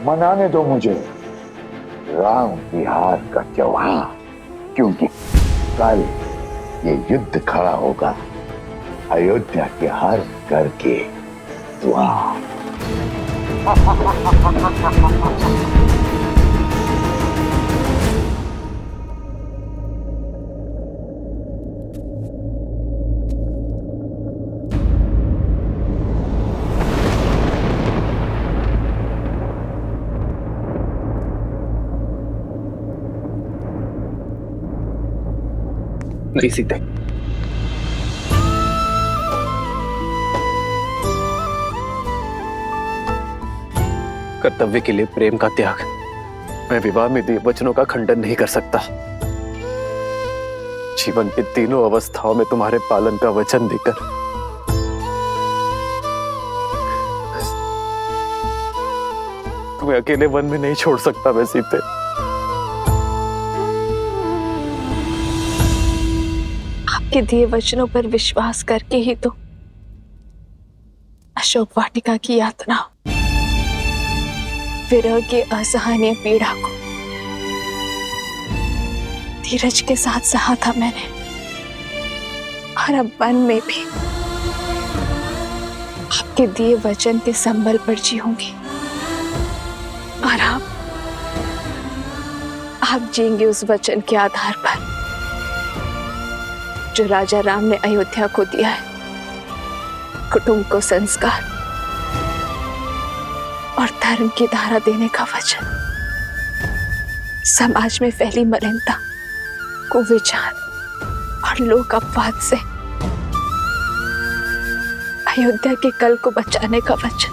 मनाने दो मुझे राम बिहार का त्योहार, क्योंकि कल ये युद्ध खड़ा होगा अयोध्या के हर घर के द्वार। नहीं सीते, कर्तव्य के लिए प्रेम का त्याग, मैं विवाह में दिए वचनों का खंडन नहीं कर सकता। जीवन की तीनों अवस्थाओं में तुम्हारे पालन का वचन देकर तुम्हें अकेले वन में नहीं छोड़ सकता मैं सीते। आपके दिए वचनों पर विश्वास करके ही तो अशोक वाटिका की यातना, विरह की असहनीय पीड़ा को धीरज के साथ सहा था मैंने, और अब वन में भी आपके दिए वचन के संबल पर जीऊंगी, और आप जीएंगे उस वचन के आधार पर जो राजा राम ने अयोध्या को दिया है, कुटुंब को संस्कार और धर्म की धारा देने का वचन, समाज में फैली मलिनता, कुविचार और लोक अपवाद से अयोध्या के कल को बचाने का वचन।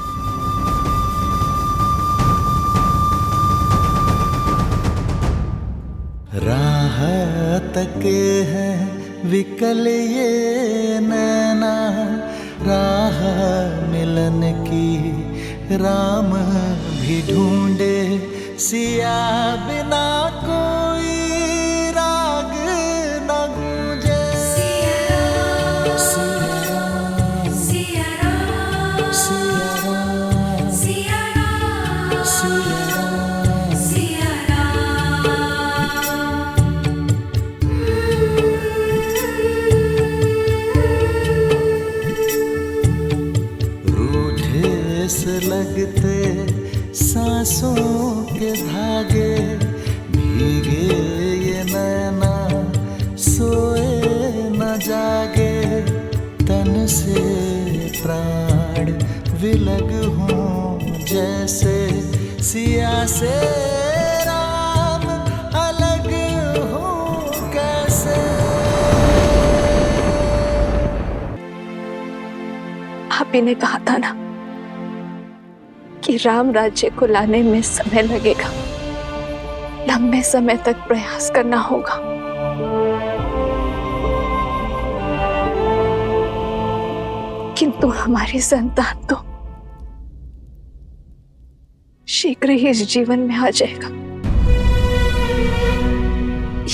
राह तके है विकल ये नैना, राह मिलन की राम भी ढूंढे, सिया बिना कोई राग न गूंजे। सिया राम, सिया राम, सिया राम, सिया राम, सिया राम, सिया लगते सांसों के धागे, भीगे ये नैना सोए न जागे, तन से प्राण विलग हों जैसे, सिया से राम अलग हो कैसे। आप ही ने कहा था ना कि राम राज्य को लाने में समय लगेगा, लंबे समय तक प्रयास करना होगा। किंतु हमारी संतान तो शीघ्र ही इस जीवन में आ जाएगा।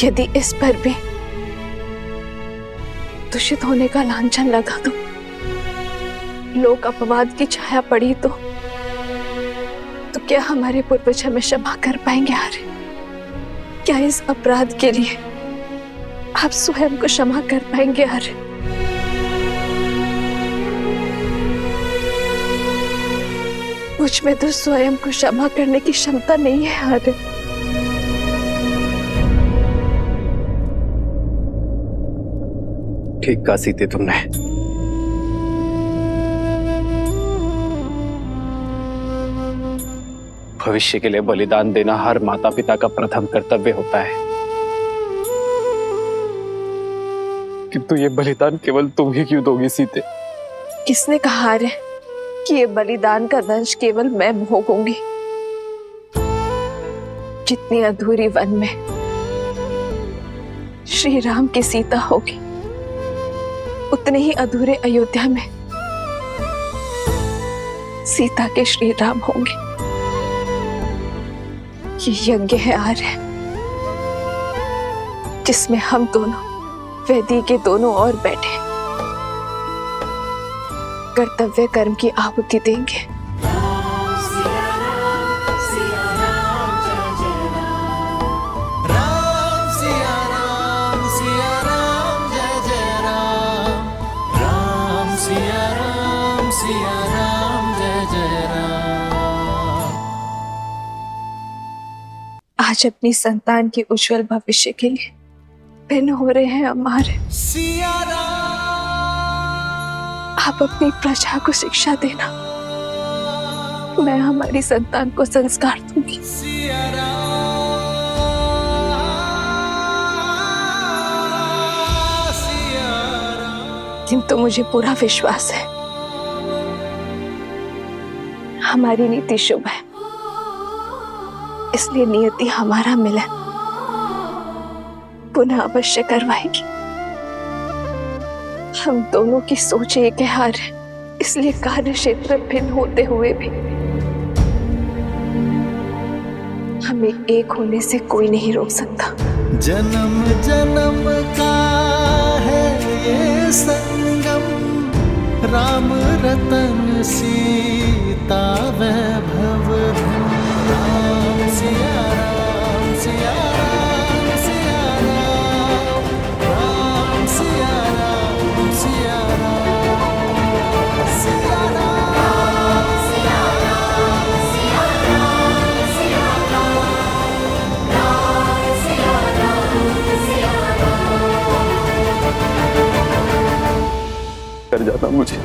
यदि इस पर भी दूषित होने का लांछन लगा तो, लोक अपवाद की छाया पड़ी तो क्या हमारे पूर्वज हमें क्षमा कर पाएंगे? आर्य, क्या इस अपराध के लिए आप स्वयं को क्षमा कर पाएंगे? आर्य, मुझ में तो स्वयं को क्षमा करने की क्षमता नहीं है। आर्य, ठीक कहा सीते तुमने। भविष्य के लिए बलिदान देना हर माता पिता का प्रथम कर्तव्य होता है, किंतु ये बलिदान केवल तुम ही क्यों दोगी सीते? किसने कहा रे कि ये बलिदान का दंश केवल मैं भोगूंगी? जितनी अधूरी वन में श्री राम की सीता होगी, उतने ही अधूरे अयोध्या में सीता के श्री राम होंगे। ये यज्ञ है आर्य, जिसमें हम दोनों वेदी के दोनों ओर बैठे कर्तव्य कर्म की आहुति देंगे। आज अपनी संतान के उज्जवल भविष्य के लिए भिन्न हो रहे हैं हमारे। आप अपनी प्रजा को शिक्षा देना, मैं हमारी संतान को संस्कार दूंगी। किंतु मुझे पूरा विश्वास है हमारी नीति शुभ है, इसलिए नियति हमारा मिलन पुनः अवश्य करवाएगी। हम दोनों की सोच एक है, इसलिए कार्य क्षेत्र भिन्न होते हुए भी हमें एक होने से कोई नहीं रोक सकता। जन्म जन्म का है ये संगम, राम रतन सीता वैभव धन। राम सिया राम सिया राम सिया राम, राम सिया राम सिया राम, सिया राम सिया राम सिया राम सिया राम, राम सिया राम सिया राम। कर जाना मुझे।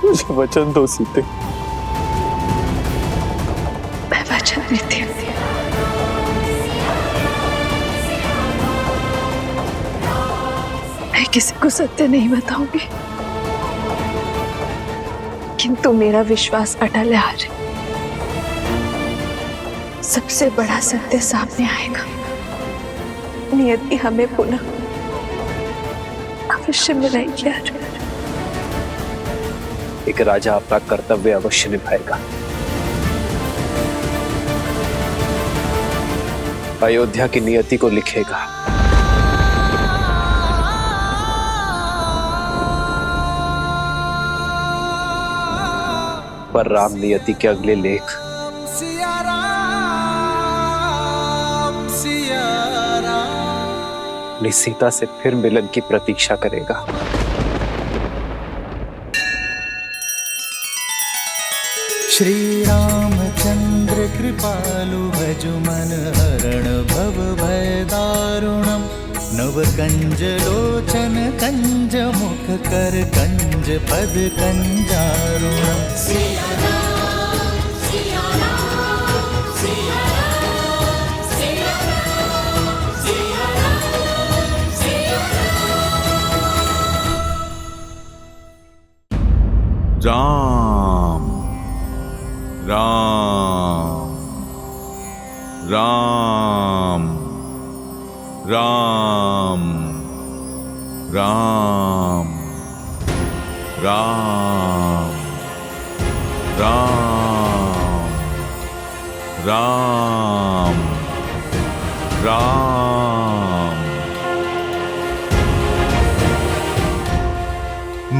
मुझे वचन दो सीते। मैं वचन देती हूँ। मैं किसी को सत्य नहीं बताऊंगी, किंतु मेरा विश्वास अटल है। आज सबसे बड़ा सत्य सामने आएगा। नियति हमें पुनः अवश्य मिलाएगी। आज एक राजा अपना कर्तव्य अवश्य निभाएगा। अयोध्या की नियति को लिखेगा। पर राम नियति के अगले लेख अपनी सीता से फिर मिलन की प्रतीक्षा करेगा। श्री रामचंद्र कृपालु भजु मन हरण भव भय दारुणम। नव कंज लोचन कंज मुख कर कंज पद कंजारुणम। राम राम राम राम राम राम राम राम राम।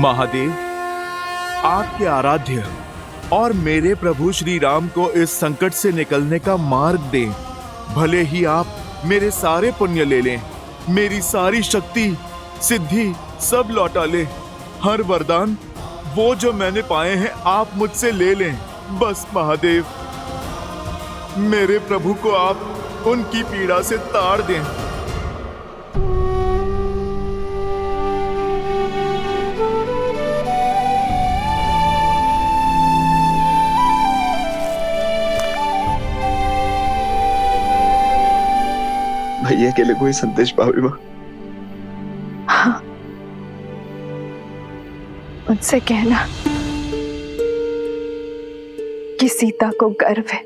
महादेव, आपके आराध्य और मेरे प्रभु श्री राम को इस संकट से निकलने का मार्ग दें। भले ही आप मेरे सारे पुण्य ले लें, मेरी सारी शक्ति सिद्धि सब लौटा लें। हर वरदान वो जो मैंने पाए हैं आप मुझसे ले लें। बस महादेव, मेरे प्रभु को आप उनकी पीड़ा से ताड़ दें। भैया के लिए कोई संदेश भाभी माँ? हाँ, उनसे कहना कि सीता को गर्व है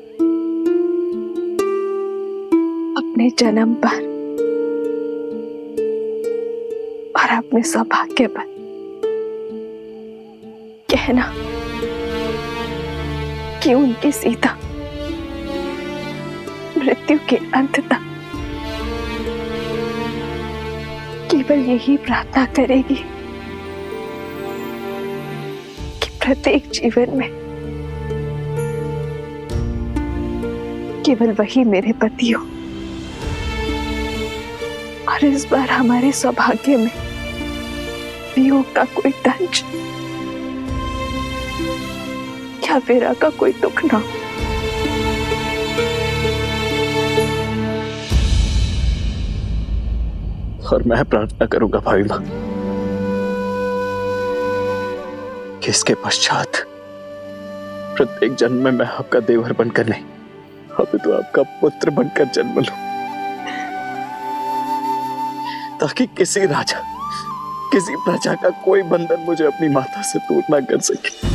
अपने जन्म पर और अपने सौभाग्य पर। कहना कि उनकी सीता मृत्यु के अंत तक केवल यही प्रार्थना करेगी कि प्रत्येक जीवन में केवल वही मेरे पति हो। और इस बार हमारे सौभाग्य में वियोग का कोई दंश या वीरा का कोई दुख ना। और मैं प्रार्थना करूंगा भाभी मां कि इसके पश्चात प्रत्येक जन्म में मैं आपका देवर बनकर नहीं, अभी तो आपका पुत्र बनकर जन्म लूं, ताकि किसी राजा, किसी प्रजा का कोई बंधन मुझे अपनी माता से दूर ना कर सके।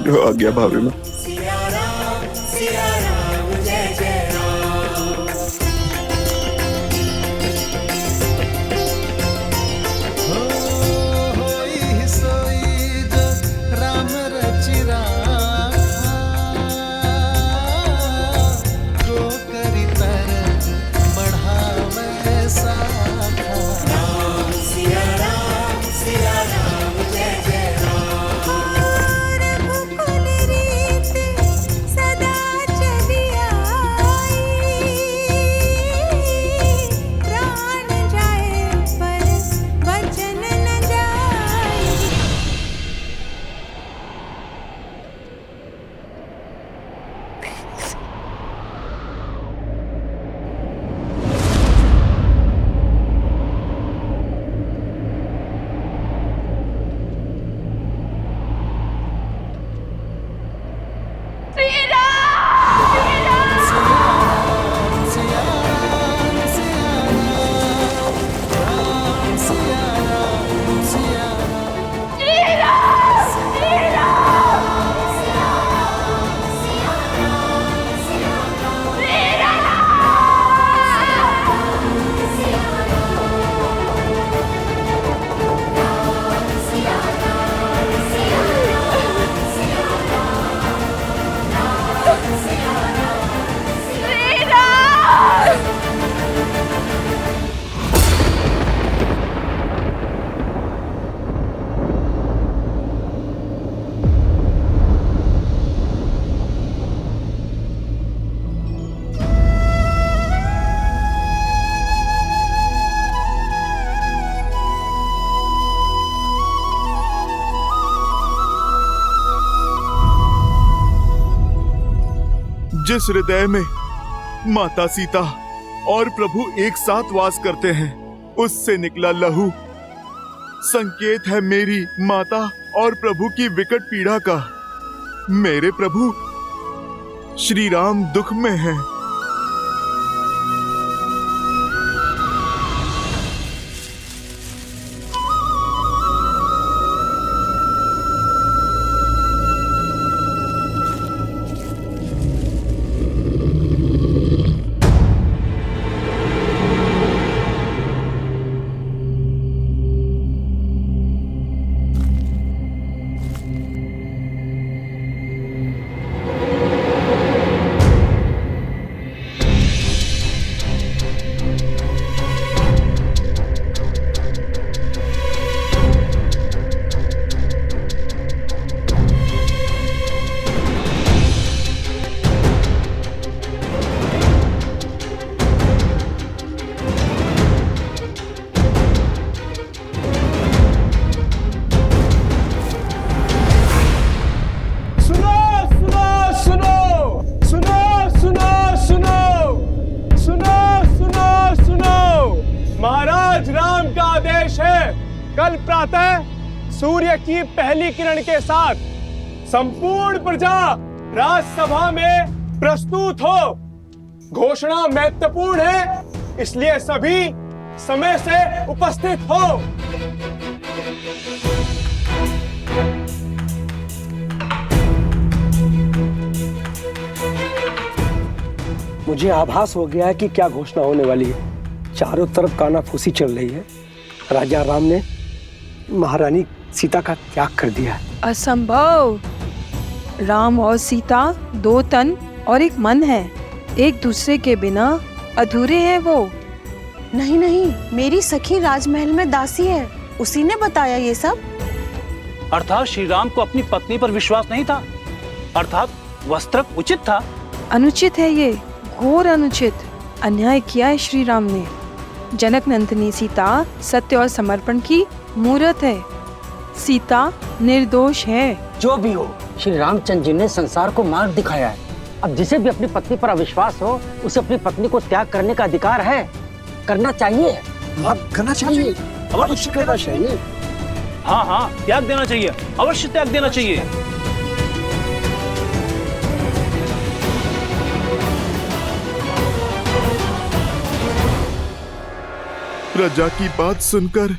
जो आ गया भाभी मां। जिस हृदय में माता सीता और प्रभु एक साथ वास करते हैं, उससे निकला लहू संकेत है मेरी माता और प्रभु की विकट पीड़ा का। मेरे प्रभु श्री राम दुख में हैं। कल प्रातः सूर्य की पहली किरण के साथ संपूर्ण प्रजा राजसभा में प्रस्तुत हो। घोषणा महत्वपूर्ण है, इसलिए सभी समय से उपस्थित हो। मुझे आभास हो गया है कि क्या घोषणा होने वाली है। चारों तरफ कानाफूसी चल रही है। राजा राम ने महारानी सीता का त्याग कर दिया है। असंभव। राम और सीता 2 तन और 1 मन है, एक दूसरे के बिना अधूरे हैं वो। नहीं नहीं, मेरी सखी राजमहल में दासी है, उसी ने बताया ये सब। अर्थात श्री राम को अपनी पत्नी पर विश्वास नहीं था, अर्थात वस्त्र उचित था। अनुचित है ये, घोर अनुचित। अन्याय किया है श्री राम ने। जनक नंदिनी सीता सत्य और समर्पण की मूर्त है। सीता निर्दोष है। जो भी हो, श्री रामचंद्र जी ने संसार को मार्ग दिखाया है। अब जिसे भी अपनी पत्नी पर अविश्वास हो, उसे अपनी पत्नी को त्याग करने का अधिकार है, करना चाहिए। करना चाहिए, अवश्य करना चाहिए। हाँ हाँ, त्याग देना चाहिए, अवश्य त्याग देना चाहिए। प्रजा की बात सुनकर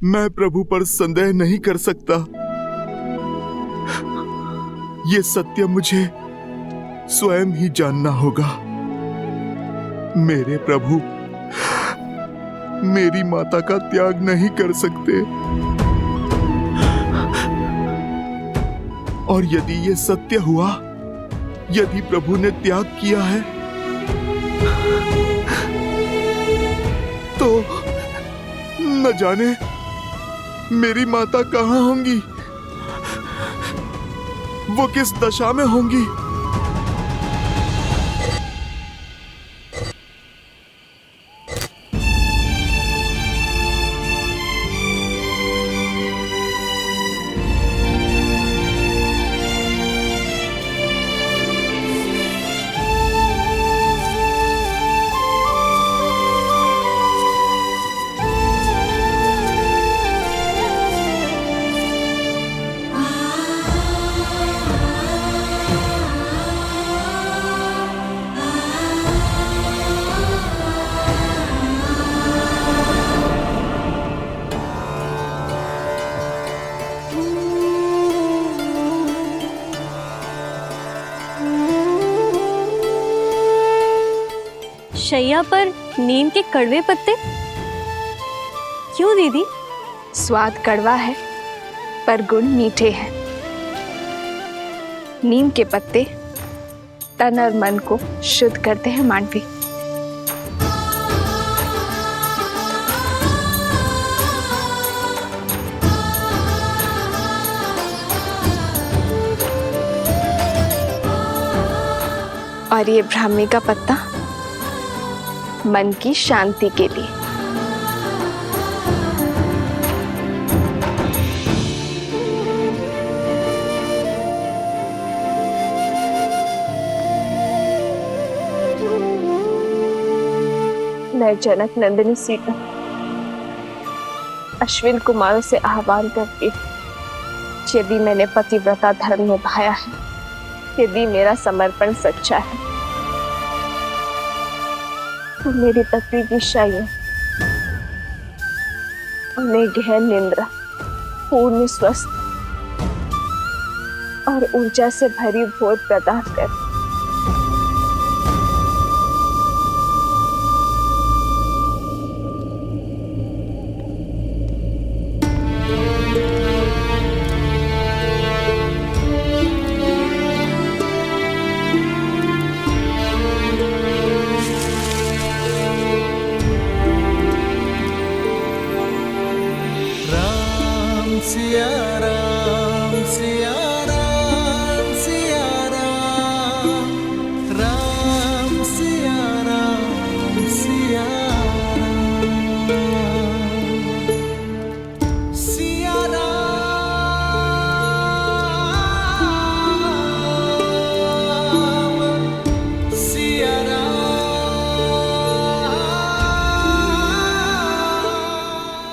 मैं प्रभु पर संदेह नहीं कर सकता। ये सत्य मुझे स्वयं ही जानना होगा। मेरे प्रभु मेरी माता का त्याग नहीं कर सकते, और यदि ये सत्य हुआ, यदि प्रभु ने त्याग किया है, तो न जाने मेरी माता कहाँ होंगी, वो किस दशा में होंगी। शैया पर नीम के कड़वे पत्ते क्यों दीदी? स्वाद कड़वा है पर गुण मीठे हैं। नीम के पत्ते तन और मन को शुद्ध करते हैं मांडवी। और ये ब्राह्मी का पत्ता मन की शांति के लिए। मैं जनक नंदिनी सीता अश्विन कुमारों से आह्वान करती हूँ, यदि मैंने पतिव्रता धर्म निभाया है, यदि मेरा समर्पण सच्चा है, तो मेरी पत्नी की शैया उन्हें गहन निंद्रा, पूर्ण स्वस्थ और ऊर्जा से भरी भोर प्रदान कर।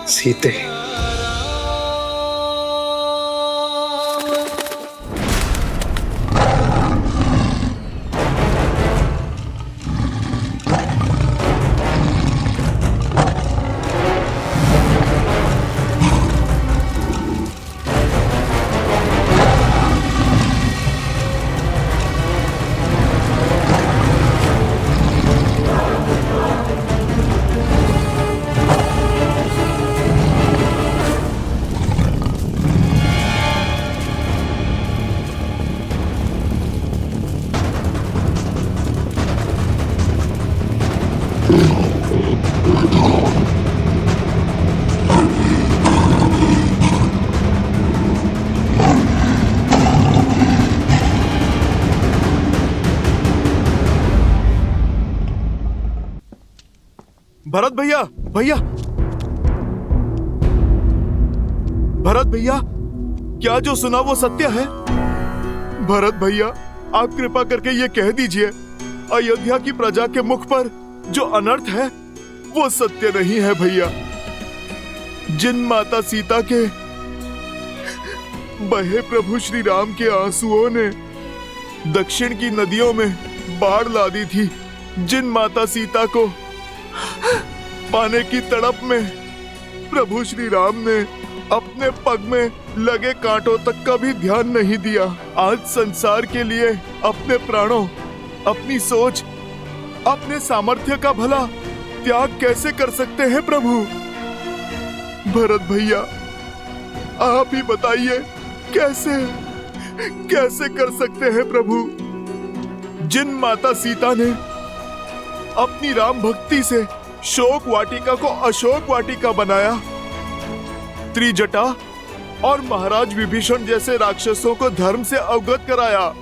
सीते, भरत भैया, भरत भैया, क्या जो सुना वो सत्य है? भरत भैया, आप कृपा करके ये कह दीजिए, अयोध्या की प्रजा के मुख पर जो अनर्थ है वो सत्य नहीं है भैया। जिन माता सीता के बहे प्रभु श्री राम के आंसुओं ने दक्षिण की नदियों में बाढ़ ला दी थी, जिन माता सीता को पाने की तड़प में प्रभु श्री राम ने अपने पग में लगे कांटों तक का भी ध्यान नहीं दिया, आज संसार के लिए अपने प्राणों, अपनी सोच, अपने सामर्थ्य का भला त्याग कैसे कर सकते हैं प्रभु? भरत भैया, आप ही बताइए, कैसे कर सकते हैं प्रभु? जिन माता सीता ने अपनी राम भक्ति से शोक वाटिका को अशोक वाटिका बनाया, त्रिजटा और महाराज विभीषण जैसे राक्षसों को धर्म से अवगत कराया,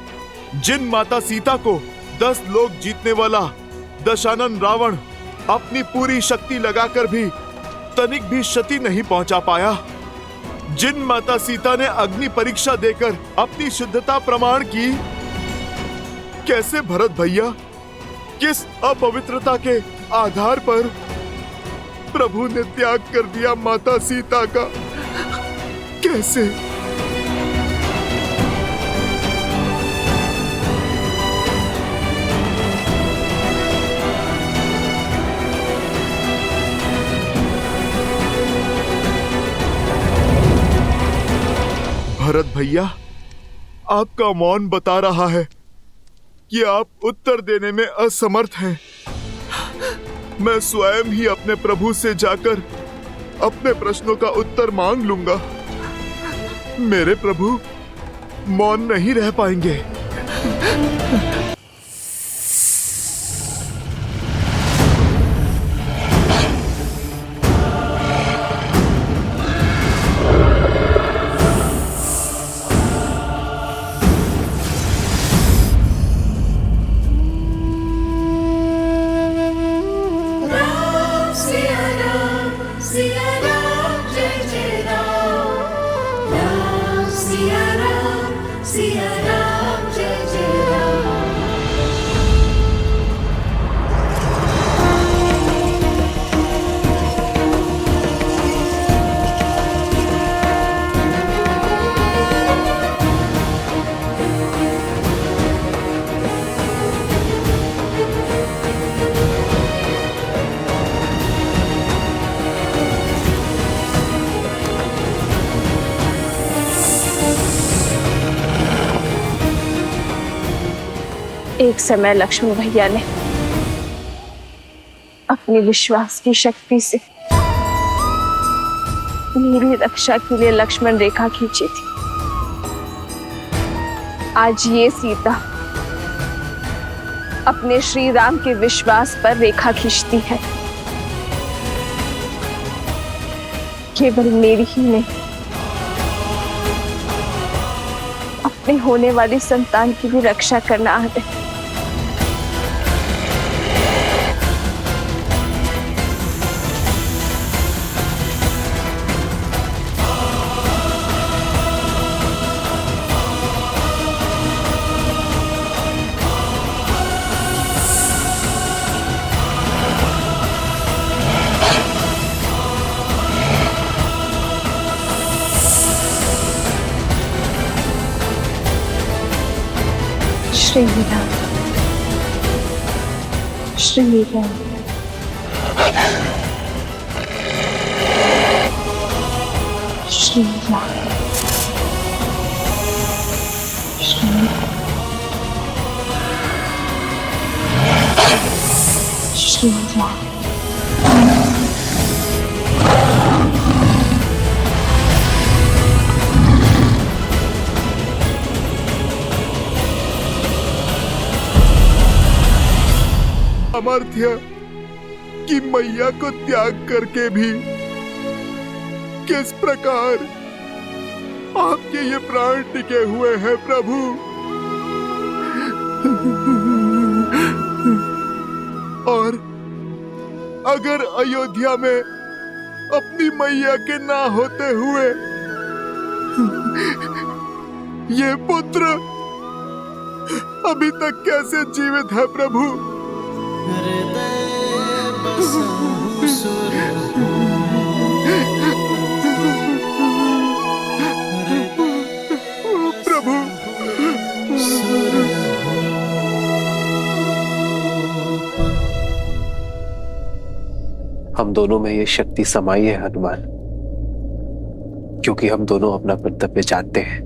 जिन माता सीता को 10 लोक जीतने वाला दशानन रावण अपनी पूरी शक्ति लगाकर भी तनिक भी क्षति नहीं पहुंचा पाया, जिन माता सीता ने अग्नि परीक्षा देकर अपनी शुद्धता प्रमाण की, कैसे भरत भैया, किस अपवित्रता के आधार पर प्रभु ने त्याग कर दिया माता सीता का? कैसे? भरत भैया, आपका मौन बता रहा है कि आप उत्तर देने में असमर्थ हैं। मैं स्वयं ही अपने प्रभु से जाकर अपने प्रश्नों का उत्तर मांग लूंगा। मेरे प्रभु मौन नहीं रह पाएंगे। एक समय लक्ष्मण भैया ने अपनी विश्वास की शक्ति से मेरी रक्षा के लिए लक्ष्मण रेखा खींची थी। आज ये सीता अपने श्री राम के विश्वास पर रेखा खींचती है। केवल मेरी ही नहीं, अपने होने वाली संतान की भी रक्षा करना आता है। श्री राम, श्री राम, श्री राम, श्री राम। सामर्थ्य कि मैया को त्याग करके भी किस प्रकार आपके ये प्राण टिके हुए हैं प्रभु। अगर अयोध्या में अपनी मैया के ना होते हुए ये पुत्र अभी तक कैसे जीवित है प्रभु? प्रभु, हम दोनों में ये शक्ति समाई है हनुमान, क्योंकि हम दोनों अपना कर्तव्य जानते हैं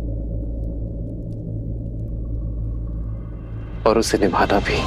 और उसे निभाना भी।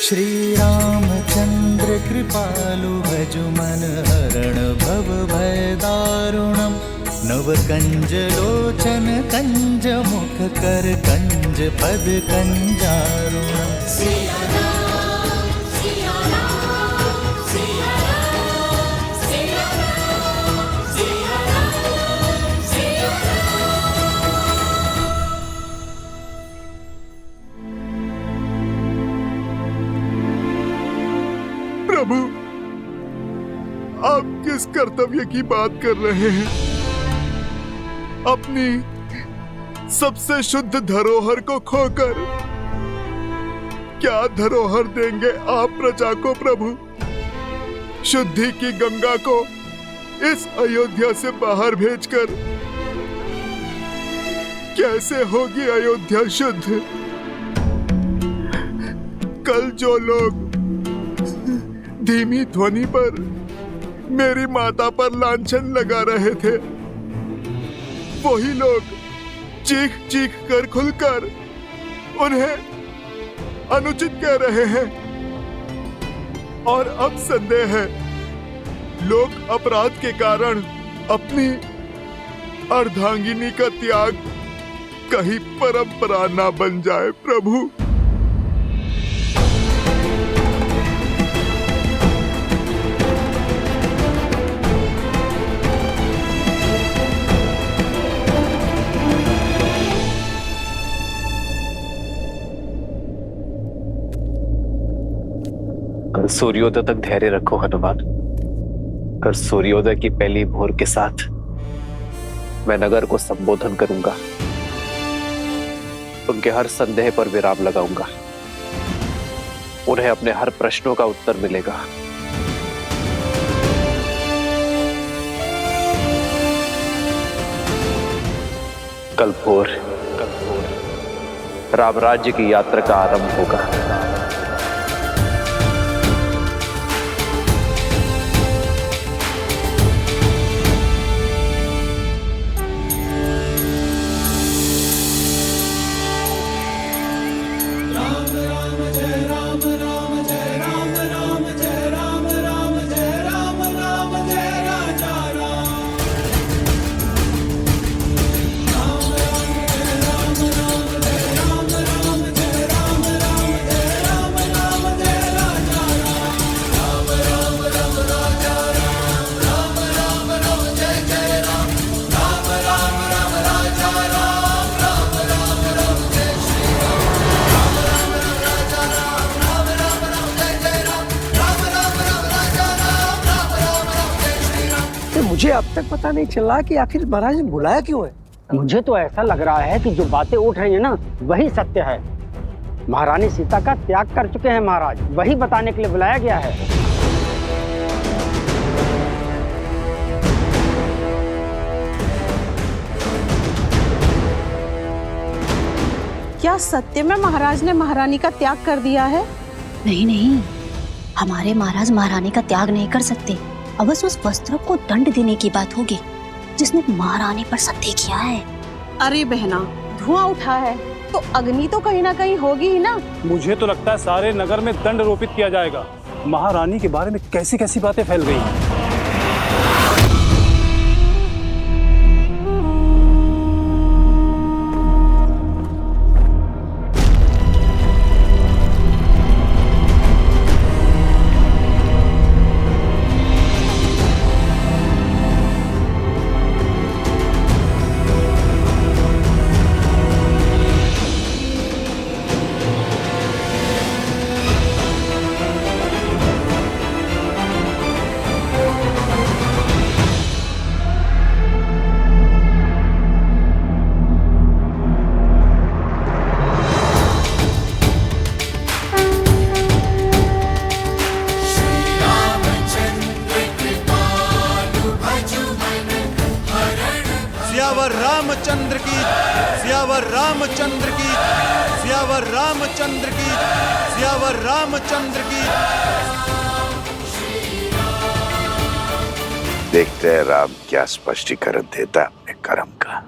श्री रामचंद्र कृपालु भजु मन हरण भव भय दारुणम नव कंज लोचन कंज मुख कर कंज पद कंजारुणम। प्रभु, आप किस कर्तव्य की बात कर रहे हैं? अपनी सबसे शुद्ध धरोहर को खोकर क्या धरोहर देंगे आप प्रजा को प्रभु? शुद्धि की गंगा को इस अयोध्या से बाहर भेजकर कैसे होगी अयोध्या शुद्ध? कल जो लोग धीमी ध्वनि पर मेरी माता पर लांछन लगा रहे थे, वही लोग चीख चीख कर खुलकर उन्हें अनुचित कह रहे हैं। और अब संदेह है, लोग अपराध के कारण अपनी अर्धांगिनी का त्याग कहीं परंपरा ना बन जाए प्रभु। कल सूर्योदय तक धैर्य रखो हनुमान। कल सूर्योदय की पहली भोर के साथ मैं नगर को संबोधन करूंगा, उनके हर संदेह पर विराम लगाऊंगा, उन्हें अपने हर प्रश्नों का उत्तर मिलेगा। कल भोर राम राज्य की यात्रा का आरंभ होगा। मुझे अब तक पता नहीं चला कि आखिर महाराज ने बुलाया क्यों है। मुझे तो ऐसा लग रहा है कि जो बातें उठ रही है ना, वही सत्य है। महारानी सीता का त्याग कर चुके हैं महाराज, वही बताने के लिए बुलाया गया है। क्या सत्य में महाराज ने महारानी का त्याग कर दिया है? नहीं नहीं, हमारे महाराज महारानी का त्याग नहीं कर सकते। अवश्य उस वस्त्र को दंड देने की बात होगी जिसने महारानी पर सत्य किया है। अरे बहना, धुआं उठा है तो अग्नि तो कहीं ना कहीं होगी ही ना। मुझे तो लगता है सारे नगर में दंड रोपित किया जाएगा। महारानी के बारे में कैसी कैसी बातें फैल गई हैं। सियावर रामचंद्र की, सियावर रामचंद्र की, सियावर रामचंद्र की, सियावर रामचंद्र की। देखते हैं राम क्या स्पष्टीकरण देता है अपने कर्म का।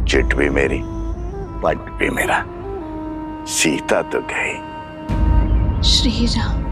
चिट भी मेरी, पट भी मेरा, सीता तो गई। श्री राम।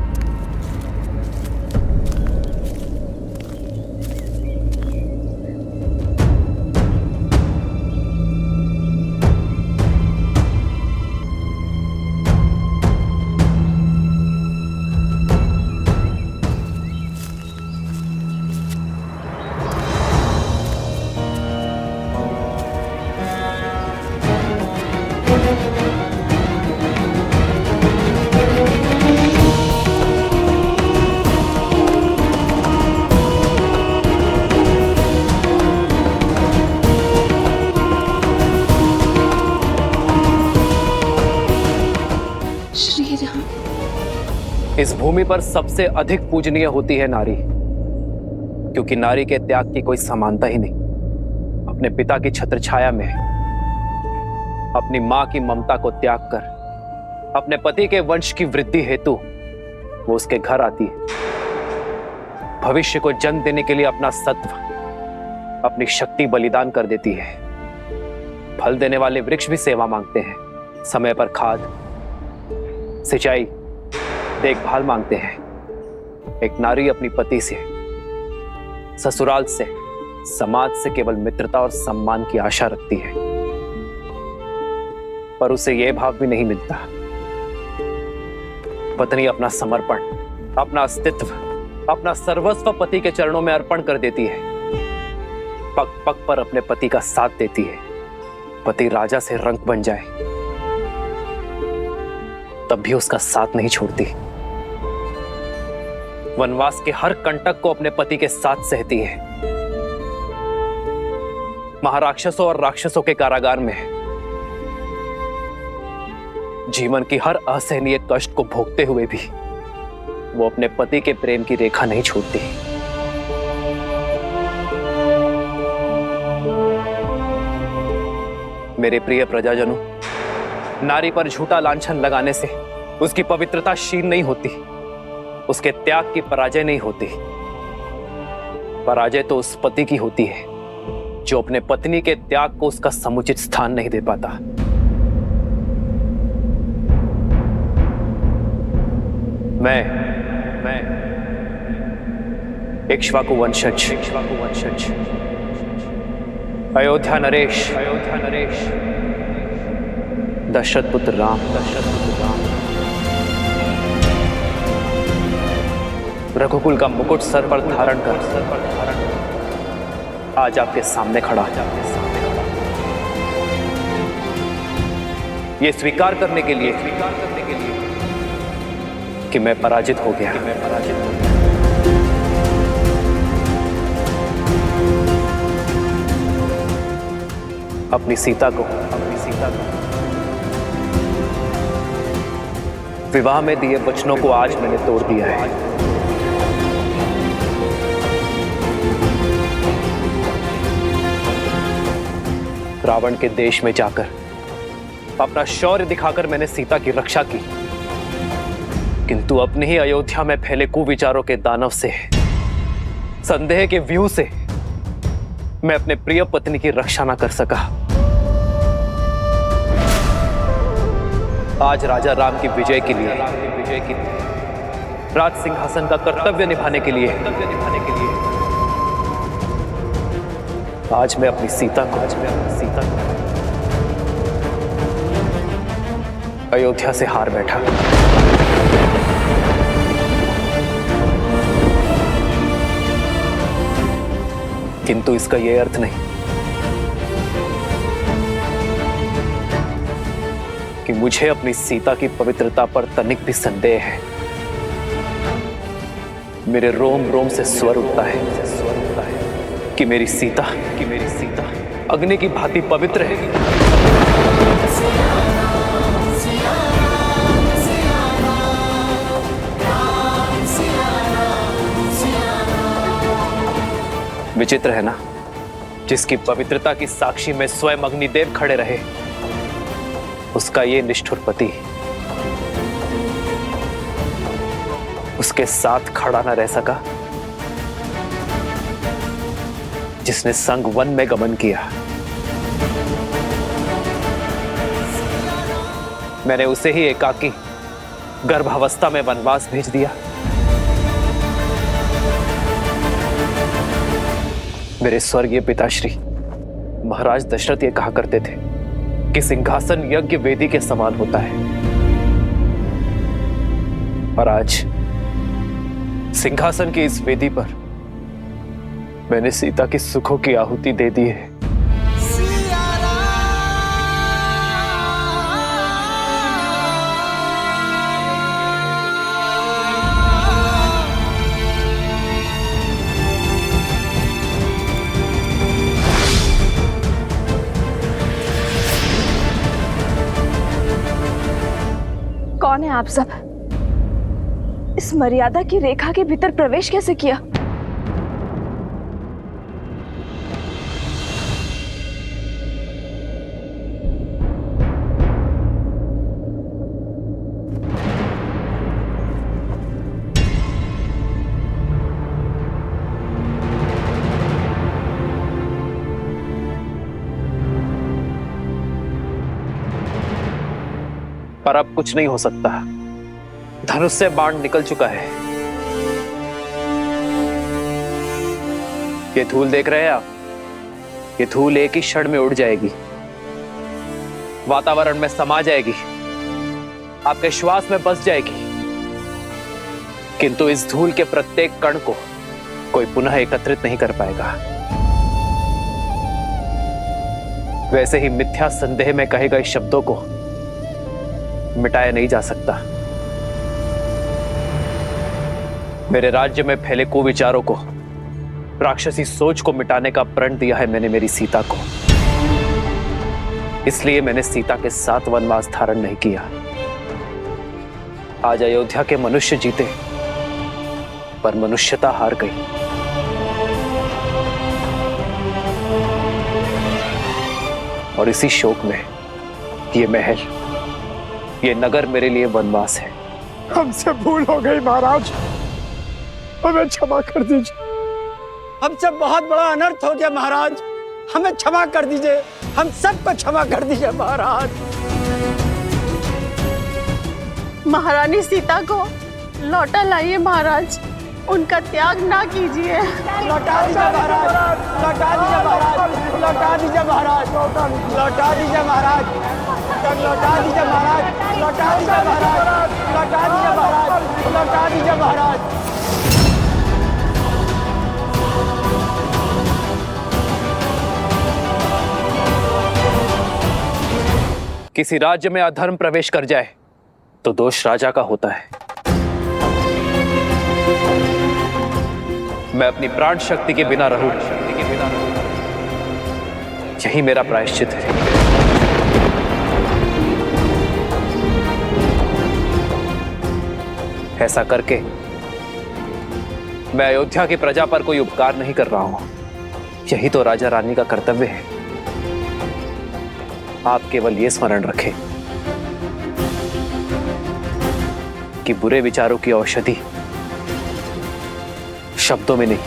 इस भूमि पर सबसे अधिक पूजनीय होती है नारी, क्योंकि नारी के त्याग की कोई समानता ही नहीं। अपने पिता की छत्रछाया में अपनी मां की ममता को त्याग कर अपने पति के वंश की वृद्धि हेतु वो उसके घर आती है। भविष्य को जन्म देने के लिए अपना सत्व, अपनी शक्ति बलिदान कर देती है। फल देने वाले वृक्ष भी सेवा मांगते हैं, समय पर खाद, सिंचाई, देखभाल मांगते हैं। एक नारी अपनी पति से, ससुराल से, समाज से केवल मित्रता और सम्मान की आशा रखती है, पर उसे यह भाव भी नहीं मिलता। पत्नी अपना समर्पण, अपना अस्तित्व, अपना सर्वस्व पति के चरणों में अर्पण कर देती है। पग पग पर अपने पति का साथ देती है। पति राजा से रंक बन जाए तब भी उसका साथ नहीं छोड़ती। वनवास के हर कंटक को अपने पति के साथ सहती है। महाराक्षसों और राक्षसों के कारागार में जीवन की हर असहनीय कष्ट को भोगते हुए भी वो अपने पति के प्रेम की रेखा नहीं छोड़ती। मेरे प्रिय प्रजाजनों, नारी पर झूठा लांछन लगाने से उसकी पवित्रता क्षीण नहीं होती, उसके त्याग की पराजय नहीं होती। पराजय तो उस पति की होती है जो अपने पत्नी के त्याग को उसका समुचित स्थान नहीं दे पाता। मैं इक्ष्वाकु वंशज, अयोध्या नरेश, दशरथ पुत्र राम, रघुकुल का मुकुट सर पर धारण कर आज आपके सामने खड़ा, ये स्वीकार करने के लिए कि मैं पराजित हो गया। अपनी सीता को विवाह में दिए वचनों को आज मैंने तोड़ दिया है। रावण के देश में जाकर अपना शौर्य दिखाकर मैंने सीता की रक्षा की, किंतु अपनी ही अयोध्या में फैले कुविचारों के दानव से, संदेह के व्यूह से मैं अपने प्रिय पत्नी की रक्षा न कर सका। आज राजा राम की विजय के लिए, राज सिंहासन का कर्तव्य निभाने के लिए आज मैं अपनी सीता को अयोध्या से हार बैठा। किंतु इसका यह अर्थ नहीं कि मुझे अपनी सीता की पवित्रता पर तनिक भी संदेह है। मेरे रोम रोम से स्वर उठता है कि मेरी सीता अग्नि की भांति पवित्र है। विचित्र है ना, जिसकी पवित्रता की साक्षी में स्वयं अग्निदेव खड़े रहे, उसका ये निष्ठुर पति उसके साथ खड़ा न रह सका, जिसने संग वन में गमन किया। मैंने उसे ही एकाकी गर्भावस्था में वनवास भेज दिया। मेरे स्वर्गीय पिताश्री महाराज दशरथ ये कहा करते थे कि सिंहासन यज्ञ वेदी के समान होता है, और आज सिंहासन की इस वेदी पर मैंने सीता की सुखों की आहुति दे दी है। कौन है आप सब? इस मर्यादा की रेखा के भीतर प्रवेश कैसे किया? पर अब कुछ नहीं हो सकता। धनुष से बाण निकल चुका है। ये धूल देख रहे हैं आप? ये धूल एक ही क्षण में उड़ जाएगी, वातावरण में समा जाएगी, आपके श्वास में बस जाएगी। किंतु इस धूल के प्रत्येक कण को कोई पुनः एकत्रित नहीं कर पाएगा। वैसे ही मिथ्या संदेह में कहे गए शब्दों को मिटाया नहीं जा सकता। मेरे राज्य में फैले कुविचारों को, राक्षसी सोच को मिटाने का प्रण दिया है मैंने मेरी सीता को। इसलिए मैंने सीता के साथ वनवास धारण नहीं किया। आज अयोध्या के मनुष्य जीते, पर मनुष्यता हार गई। और इसी शोक में ये महल, ये नगर मेरे लिए वनवास है। हमसे भूल हो गई महाराज, हमें क्षमा कर दीजिए। हमसे बहुत बड़ा अनर्थ हो गया महाराज, हमें क्षमा कर दीजिए, हम सबको क्षमा कर दीजिए महाराज। महारानी सीता को लौटा लाइए महाराज, उनका त्याग ना कीजिए। लौटा दीजिए महाराज, लौटा दीजिए महाराज, लौटा दीजिए महाराज, लौटा दीजिए महाराज, लौटा दीजिए महाराज, लौटा दीजिए महाराज, लौटा दीजिए महाराज, लौटा दीजिए महाराज। किसी राज्य में अधर्म प्रवेश कर जाए तो दोष राजा का होता है। मैं अपनी प्राण शक्ति के बिना रहूं, यही मेरा प्रायश्चित है। ऐसा करके मैं अयोध्या की प्रजा पर कोई उपकार नहीं कर रहा हूं, यही तो राजा रानी का कर्तव्य है। आप केवल ये स्मरण रखें कि बुरे विचारों की औषधि शब्दों में नहीं,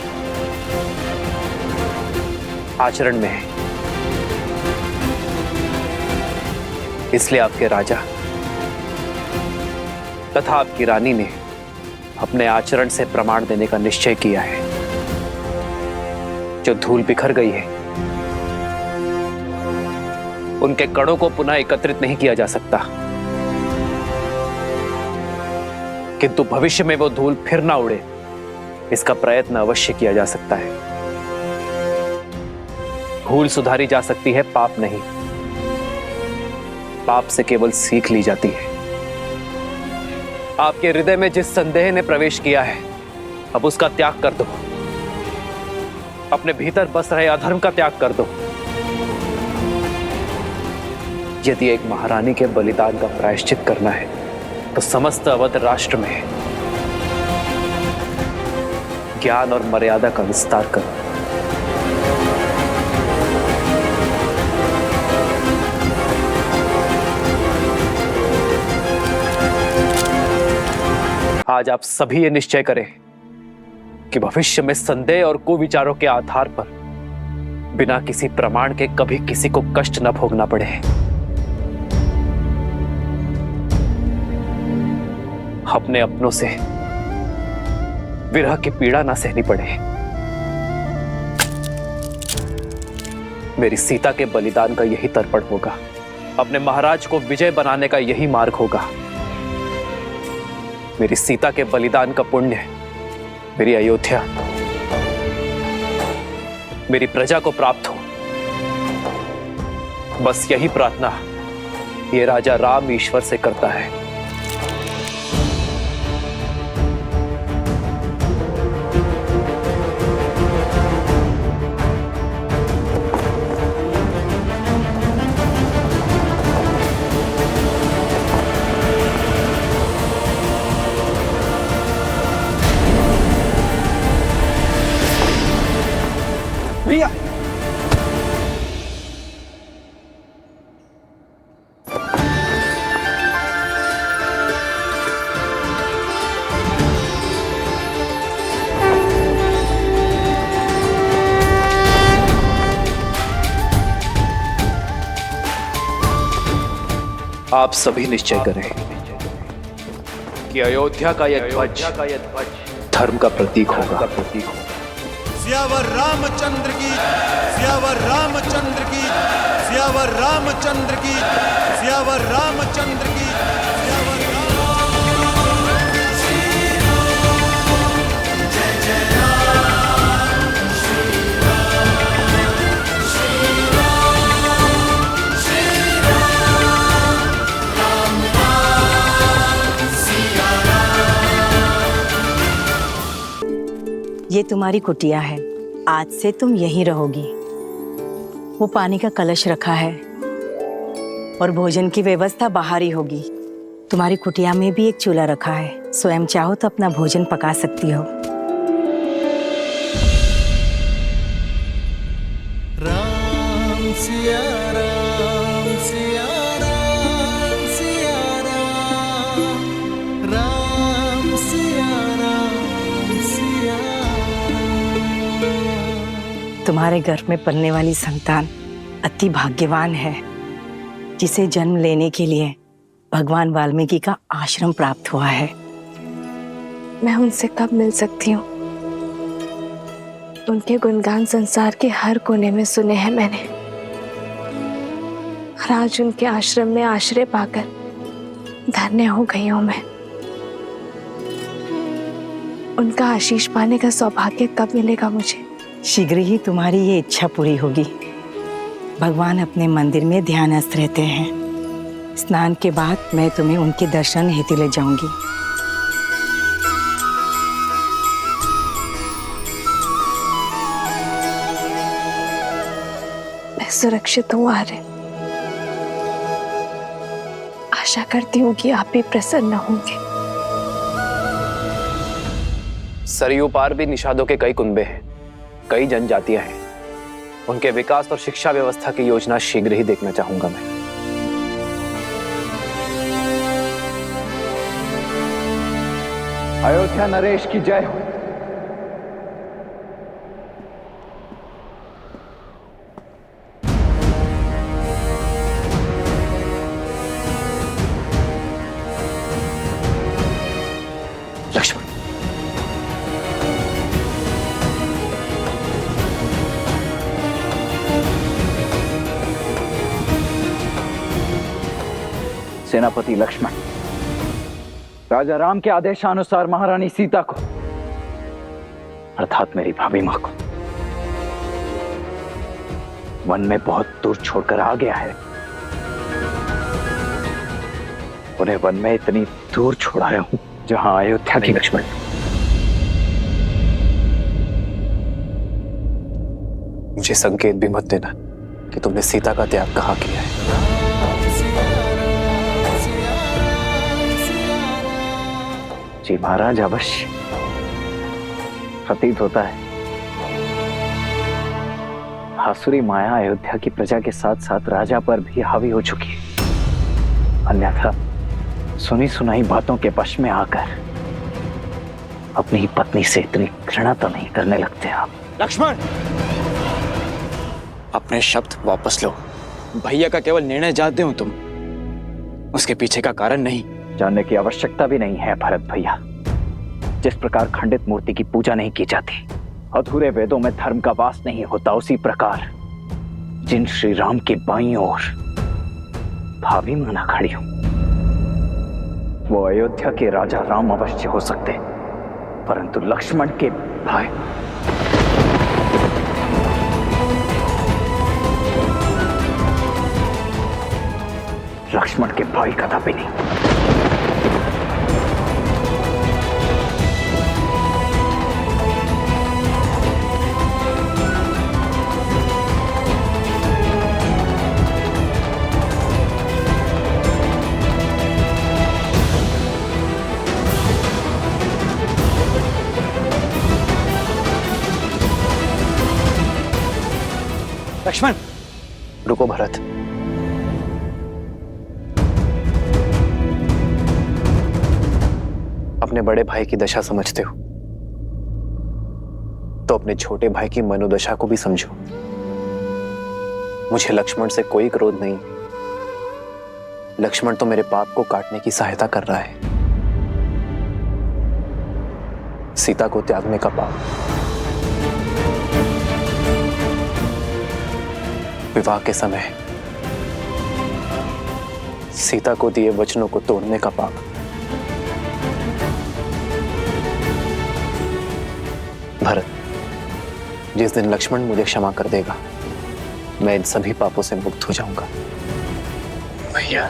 आचरण में है। इसलिए आपके राजा तथा आपकी रानी ने अपने आचरण से प्रमाण देने का निश्चय किया है। जो धूल बिखर गई है, उनके कणों को पुनः एकत्रित नहीं किया जा सकता, किंतु भविष्य में वो धूल फिर ना उड़े, इसका प्रयत्न अवश्य किया जा सकता है। भूल सुधारी जा सकती है, पाप नहीं। पाप से केवल सीख ली जाती है। आपके हृदय में जिस संदेह ने प्रवेश किया है, अब उसका त्याग कर दो। अपने भीतर बस रहे अधर्म का त्याग कर दो। यदि एक महारानी के बलिदान का प्रायश्चित करना है तो समस्त अवध राष्ट्र में ज्ञान और मर्यादा का विस्तार करो। आज आप सभी ये निश्चय करें कि भविष्य में संदेह और कुविचारों के आधार पर बिना किसी प्रमाण के कभी किसी को कष्ट न भोगना पड़े। अपने अपनों से विरह की पीड़ा ना सहनी पड़े। मेरी सीता के बलिदान का यही तर्पण होगा, अपने महाराज को विजय बनाने का यही मार्ग होगा। मेरी सीता के बलिदान का पुण्य मेरी अयोध्या, मेरी प्रजा को प्राप्त हो। बस यही प्रार्थना ये राजा राम ईश्वर से करता है। भैया आप सभी निश्चय करें कि अयोध्या का यह ध्वज धर्म का प्रतीक होगा। सियावर रामचंद्र की, सियावर रामचंद्र की, सियावर रामचंद्र की, सियावर रामचंद्र की, सियावर ये तुम्हारी कुटिया है, आज से तुम यहीं रहोगी। वो पानी का कलश रखा है और भोजन की व्यवस्था बाहर ही होगी। तुम्हारी कुटिया में भी एक चूल्हा रखा है, स्वयं चाहो तो अपना भोजन पका सकती हो। राम सिया राम सिया राम सिया राम, राम सिया राम सिया। तुम्हारे घर में पलने वाली संतान अति भाग्यवान है, जिसे जन्म लेने के लिए भगवान वाल्मीकि का आश्रम प्राप्त हुआ है। मैं उनसे कब मिल सकती हूँ? उनके गुणगान संसार के हर कोने में सुने हैं मैंने। और आज उनके आश्रम में आश्रय पाकर धन्य हो गई हूँ मैं। उनका आशीष पाने का सौभाग्य कब मिलेगा मुझे? शीघ्र ही तुम्हारी ये इच्छा पूरी होगी। भगवान अपने मंदिर में ध्यानस्थ रहते हैं। स्नान के बाद मैं तुम्हें उनके दर्शन हेतु ले जाऊंगी। मैं सुरक्षित हूँ आर्य। आशा करती हूँ कि आप भी प्रसन्न होंगे। सरयू पार भी निषादों के कई कुनबे हैं, कई जनजातियां हैं। उनके विकास और शिक्षा व्यवस्था की योजना शीघ्र ही देखना चाहूंगा मैं। अयोध्या नरेश की जय हो। लक्ष्मण, सेनापति लक्ष्मण, राजा राम के आदेशानुसार महारानी सीता को अर्थात मेरी भाभी मां को वन में बहुत दूर छोड़कर आ गया है। उन्हें वन में इतनी दूर छोड़ाया हूं जहां अयोध्या की। लक्ष्मण, मुझे संकेत भी मत देना कि तुमने सीता का त्याग कहाँ किया है। जी महाराज, अवश्य प्रतीत होता है आसुरी माया अयोध्या की प्रजा के साथ साथ राजा पर भी हावी हो चुकी है। अन्यथा सुनी सुनाई बातों के वश में आकर अपनी ही पत्नी से इतनी घृणा तो नहीं करने लगते आप। लक्ष्मण, अपने शब्द वापस लो। भैया का केवल निर्णय जानते हो तुम, उसके पीछे का कारण नहीं। जानने की आवश्यकता भी नहीं है भरत भैया। जिस प्रकार खंडित मूर्ति की पूजा नहीं की जाती, अधूरे वेदों में धर्म का वास नहीं होता, उसी प्रकार जिन श्री राम की बाईं ओर भाभी माना खड़ी हूं, वो अयोध्या के राजा राम अवश्य हो सकते, परंतु लक्ष्मण के भाई कदापि नहीं। लक्ष्मण, रुको भरत। अपने बड़े भाई की दशा समझते हो तो अपने छोटे भाई की मनोदशा को भी समझो। मुझे लक्ष्मण से कोई क्रोध नहीं। लक्ष्मण तो मेरे पाप को काटने की सहायता कर रहा है। सीता को त्यागने का पाप, विवाह के समय सीता को दिए वचनों को तोड़ने का पाप, भरत, जिस दिन लक्ष्मण मुझे क्षमा कर देगा, मैं इन सभी पापों से मुक्त हो जाऊंगा। भैया,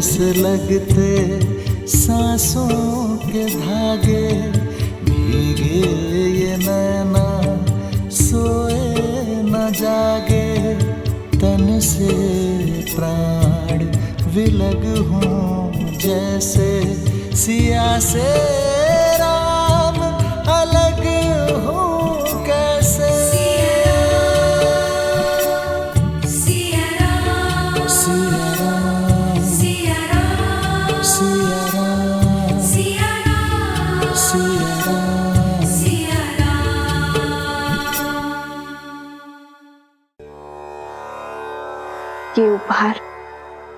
से लगते सांसों के धागे, भीगे ये नैना सोए न जागे, तन से प्राण विलग हों जैसे सिया से राम अलग हों कैसे। ये उपहार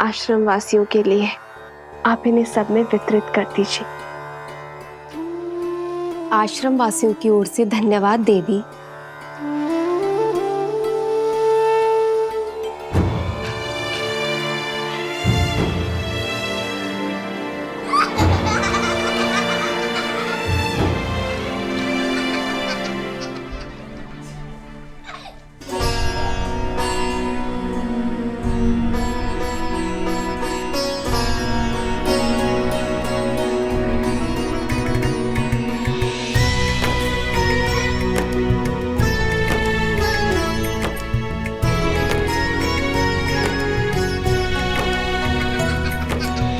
आश्रम वासियों के लिए, आप इन्हें सब में वितरित कर दीजिए। आश्रम वासियों की ओर से धन्यवाद देवी।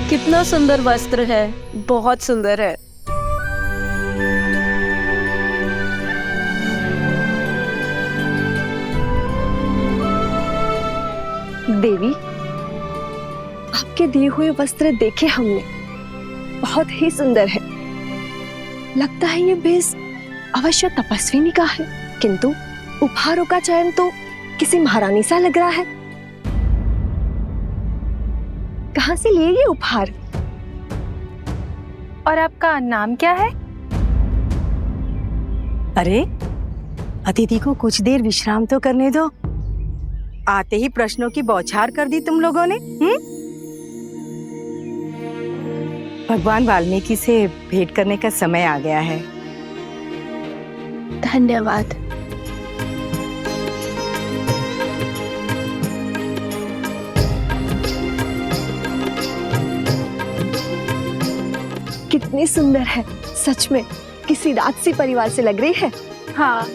कितना सुंदर वस्त्र है, बहुत सुंदर है। देवी, आपके दिए हुए वस्त्र देखे हमने, बहुत ही सुंदर है। लगता है ये भेष अवश्य तपस्विनी का है, किंतु उपहारों का चयन तो किसी महारानी सा लग रहा है। कहाँ से लिए ये उपहार? और आपका नाम क्या है? अरे, अतिथि को कुछ देर विश्राम तो करने दो। आते ही प्रश्नों की बौछार कर दी तुम लोगों ने। भगवान वाल्मीकि से भेंट करने का समय आ गया है। धन्यवाद। कितनी सुंदर है, सच में किसी राजसी परिवार से लग रही है। हाँ,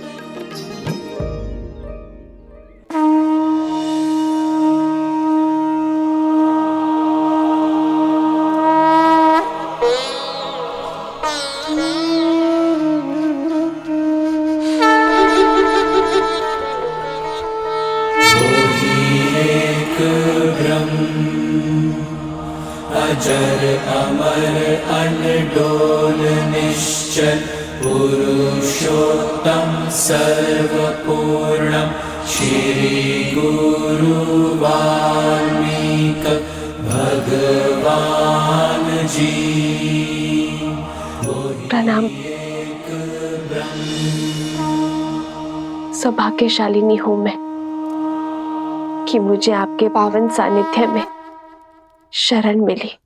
अजर अमर अनडोल निश्चल पुरुषोत्तम सर्वपूर्णम श्री गुरु वाल्मीकि भगवान जी। प्रणाम। सौभाग्यशालिनी हूं मैं कि मुझे आपके पावन सानिध्य में शरण मिली।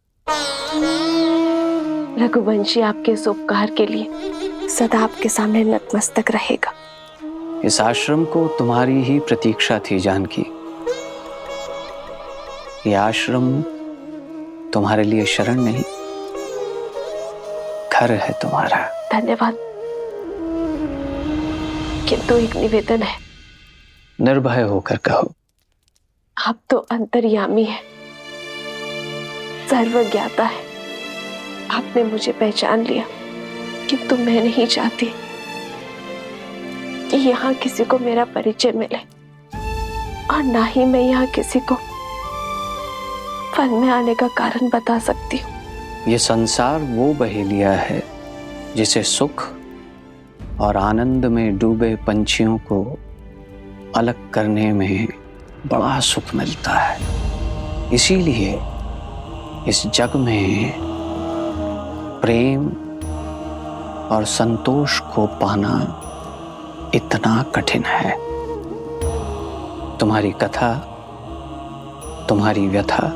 रघुवंशी आपके इस उपकार के लिए सदा आपके सामने नतमस्तक रहेगा। इस आश्रम को तुम्हारी ही प्रतीक्षा थी जानकी। ये आश्रम तुम्हारे लिए शरण नहीं, घर है तुम्हारा। धन्यवाद, किंतु एक निवेदन है। निर्भय होकर कहो। आप तो अंतर्यामी है, सर्वज्ञाता है। आपने मुझे पहचान लिया, किंतु मैं नहीं चाहती कि यहाँ किसी को मेरा परिचय मिले, और ना ही मैं यहाँ किसी को वन में आने का कारण बता सकती हूँ। ये संसार वो बहेलिया है जिसे सुख और आनंद में डूबे पंछियों को अलग करने में बड़ा सुख मिलता है। इसीलिए इस जग में प्रेम और संतोष को पाना इतना कठिन है। तुम्हारी कथा, तुम्हारी व्यथा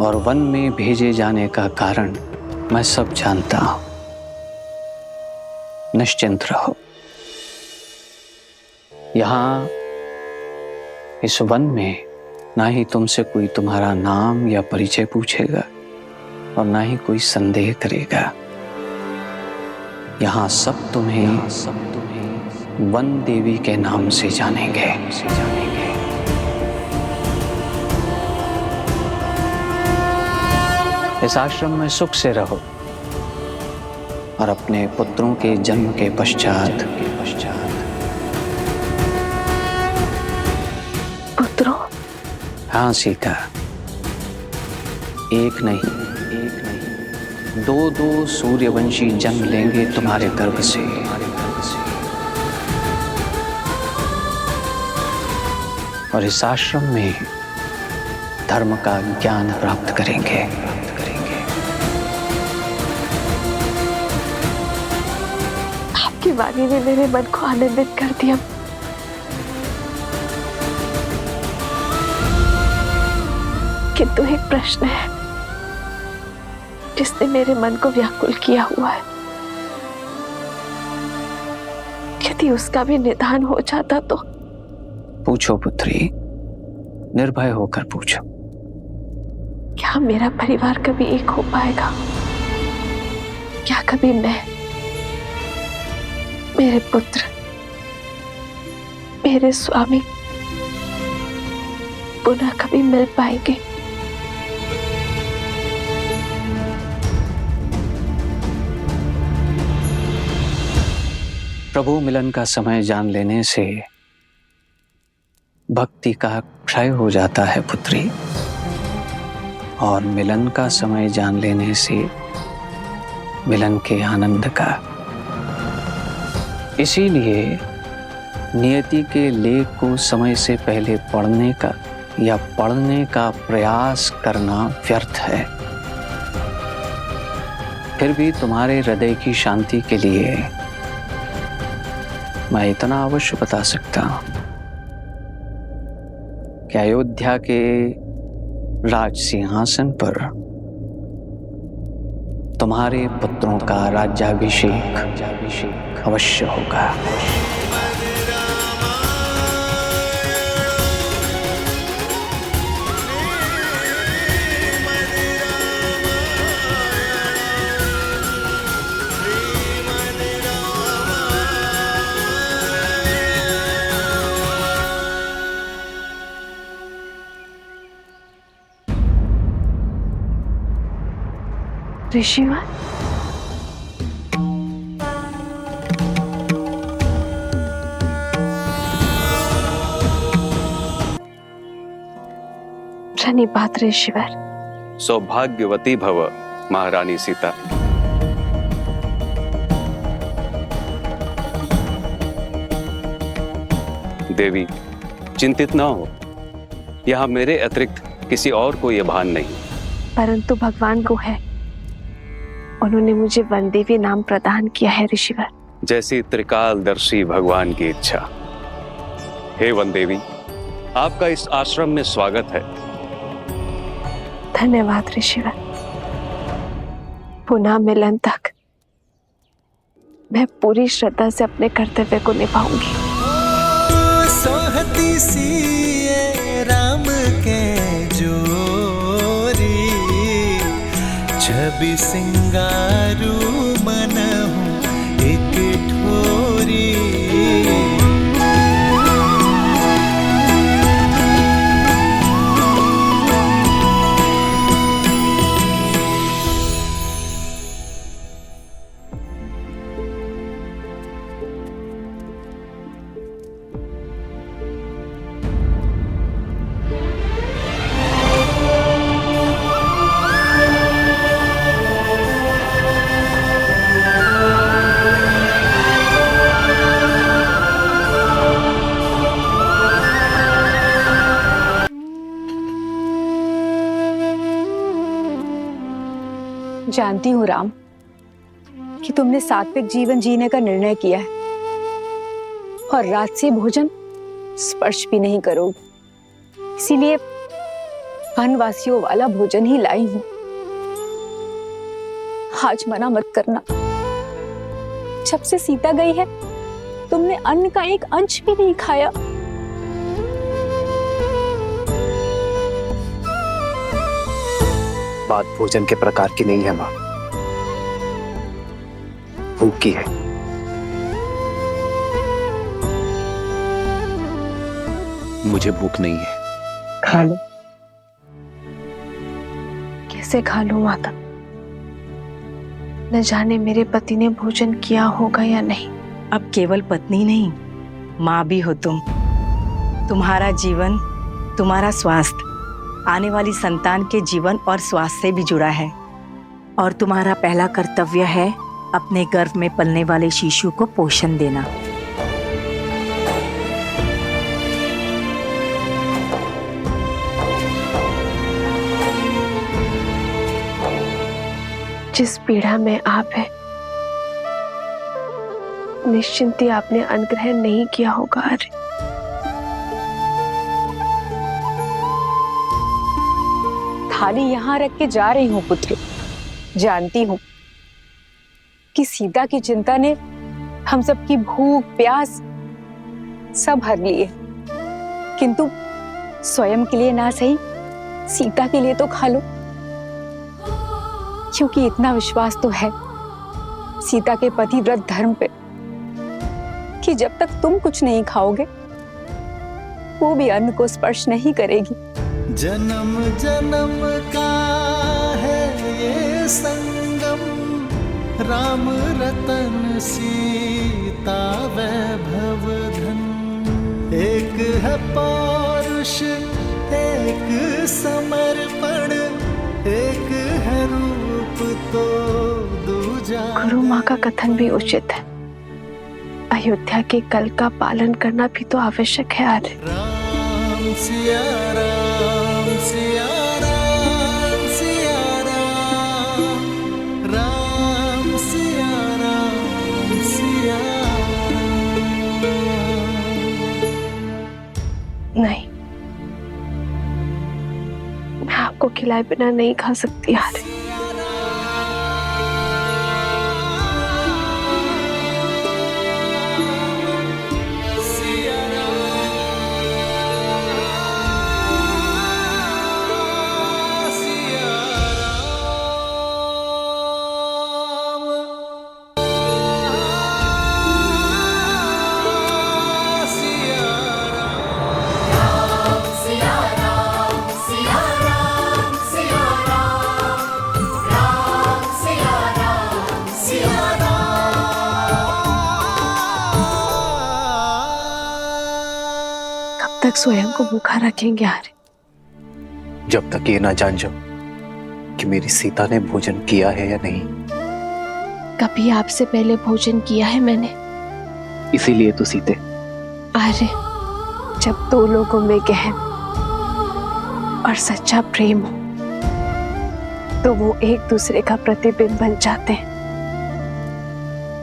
और वन में भेजे जाने का कारण मैं सब जानता हूं। निश्चिंत रहो। यहां इस वन में ना ही तुमसे कोई तुम्हारा नाम या परिचय पूछेगा और ना ही कोई संदेह करेगा। यहां सब तुम्हें वन देवी के नाम से जानेंगे। इस आश्रम में सुख से रहो और अपने पुत्रों के जन्म के पश्चात पुत्रों? हाँ सीता, एक नहीं दो सूर्यवंशी जन्म लेंगे तुम्हारे गर्भ से। और इस आश्रम में धर्म का ज्ञान प्राप्त करेंगे। आपकी वाणी ने मेरे मन को आनंदित कर दिया। किंतु एक प्रश्न है जिसने मेरे मन को व्याकुल किया हुआ है। यदि उसका भी निदान हो जाता तो। पूछो पुत्री, निर्भय होकर पूछो। क्या मेरा परिवार कभी एक हो पाएगा? क्या कभी मैं, मेरे पुत्र, मेरे स्वामी पुनः कभी मिल पाएंगे? प्रभु मिलन का समय जान लेने से भक्ति का क्षय हो जाता है पुत्री, और मिलन का समय जान लेने से मिलन के आनंद का। इसीलिए नियति के लेख को समय से पहले पढ़ने का या पढ़ने का प्रयास करना व्यर्थ है। फिर भी तुम्हारे हृदय की शांति के लिए मैं इतना अवश्य बता सकता हूं कि अयोध्या के राज सिंहासन पर तुम्हारे पुत्रों का राज्याभिषेक अवश्य होगा। ऋषिवर, प्रणिपात ऋषिवर। सौभाग्यवती भव महारानी सीता। देवी, चिंतित न हो, यहाँ मेरे अतिरिक्त किसी और को यह भान नहीं। परंतु भगवान को है, उन्होंने मुझे वनदेवी नाम प्रदान किया है ऋषिवर। जैसी त्रिकालदर्शी भगवान की इच्छा। हे वनदेवी, आपका इस आश्रम में स्वागत है। धन्यवाद ऋषिवर। पुनः मिलन तक मैं पूरी श्रद्धा से अपने कर्तव्य को निभाऊंगी। सोहती सी ये राम के जोरी, छवि सिंगारू मन हूँ एक ठोरी। जानती हूँ राम कि तुमने सात्विक जीवन जीने का निर्णय किया है और राजसी भोजन स्पर्श भी नहीं करोगे, इसीलिए वनवासियों वाला भोजन ही लाई हूँ। आज मना मत करना। जब से सीता गई है तुमने अन्न का एक अंश भी नहीं खाया। बात भोजन के प्रकार की नहीं है माँ, भूख की है। मुझे भूख नहीं है। खा लो। कैसे खा लूं माता? न जाने मेरे पति ने भोजन किया होगा या नहीं। अब केवल पत्नी नहीं, माँ भी हो तुम। तुम्हारा जीवन, तुम्हारा स्वास्थ्य आने वाली संतान के जीवन और स्वास्थ्य से भी जुड़ा है, और तुम्हारा पहला कर्तव्य है अपने गर्भ में पलने वाले शिशु को पोषण देना। जिस पीड़ा में आप है, निश्चिंती आपने अनुग्रह नहीं किया होगा। अरे थाली यहाँ रख के जा रही हूँ पुत्र। जानती हूँ कि सीता की चिंता ने हम सबकी भूख प्यास सब हर लिए, किंतु स्वयं के लिए ना सही, सीता के लिए तो खा लो, क्योंकि इतना विश्वास तो है सीता के पतिव्रत धर्म पे कि जब तक तुम कुछ नहीं खाओगे वो भी अन्न को स्पर्श नहीं करेगी। जन्म जन्म का है ये संगम, राम रतन सीता वैभव धन। एक है पौरुष, एक समर्पण, एक है रूप तो दूजा। गुरु माँ का कथन भी उचित है, अयोध्या के कल का पालन करना भी तो आवश्यक है। अरे राम सिया राम सिया राम सिया राम, राम सिया राम सिया राम। नहीं, मैं आपको खिलाए बिना नहीं खा सकती। यार तक स्वयं को भूखा रखेंगे आर्य? जब तक ये ना जान जाओ कि मेरी सीता ने भोजन किया है या नहीं। कभी आपसे पहले भोजन किया है मैंने? इसीलिए तो सीते। आर्य, जब दो लोगों में गहन और सच्चा प्रेम हो तो वो एक दूसरे का प्रतिबिंब बन जाते हैं।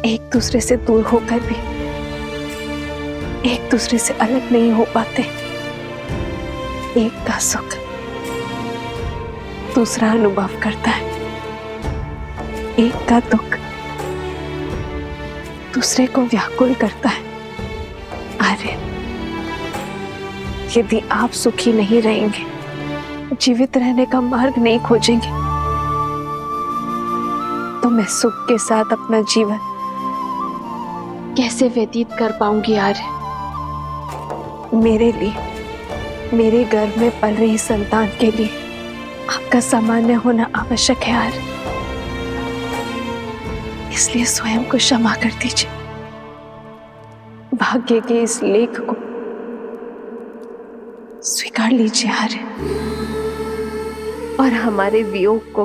एक दूसरे से दूर होकर भी एक दूसरे से अलग नहीं हो पाते। एक का सुख दूसरा अनुभव करता है, एक का दुख दूसरे को व्याकुल करता है। आर्य, यदि आप सुखी नहीं रहेंगे, जीवित रहने का मार्ग नहीं खोजेंगे, तो मैं सुख के साथ अपना जीवन कैसे व्यतीत कर पाऊंगी आर्य? मेरे लिए, मेरे गर्भ में पल रही संतान के लिए आपका सामान्य होना आवश्यक है आर्य। इसलिए स्वयं को क्षमा कर दीजिए। भाग्य के इस लेख को स्वीकार लीजिए आर्य, और हमारे वियोग को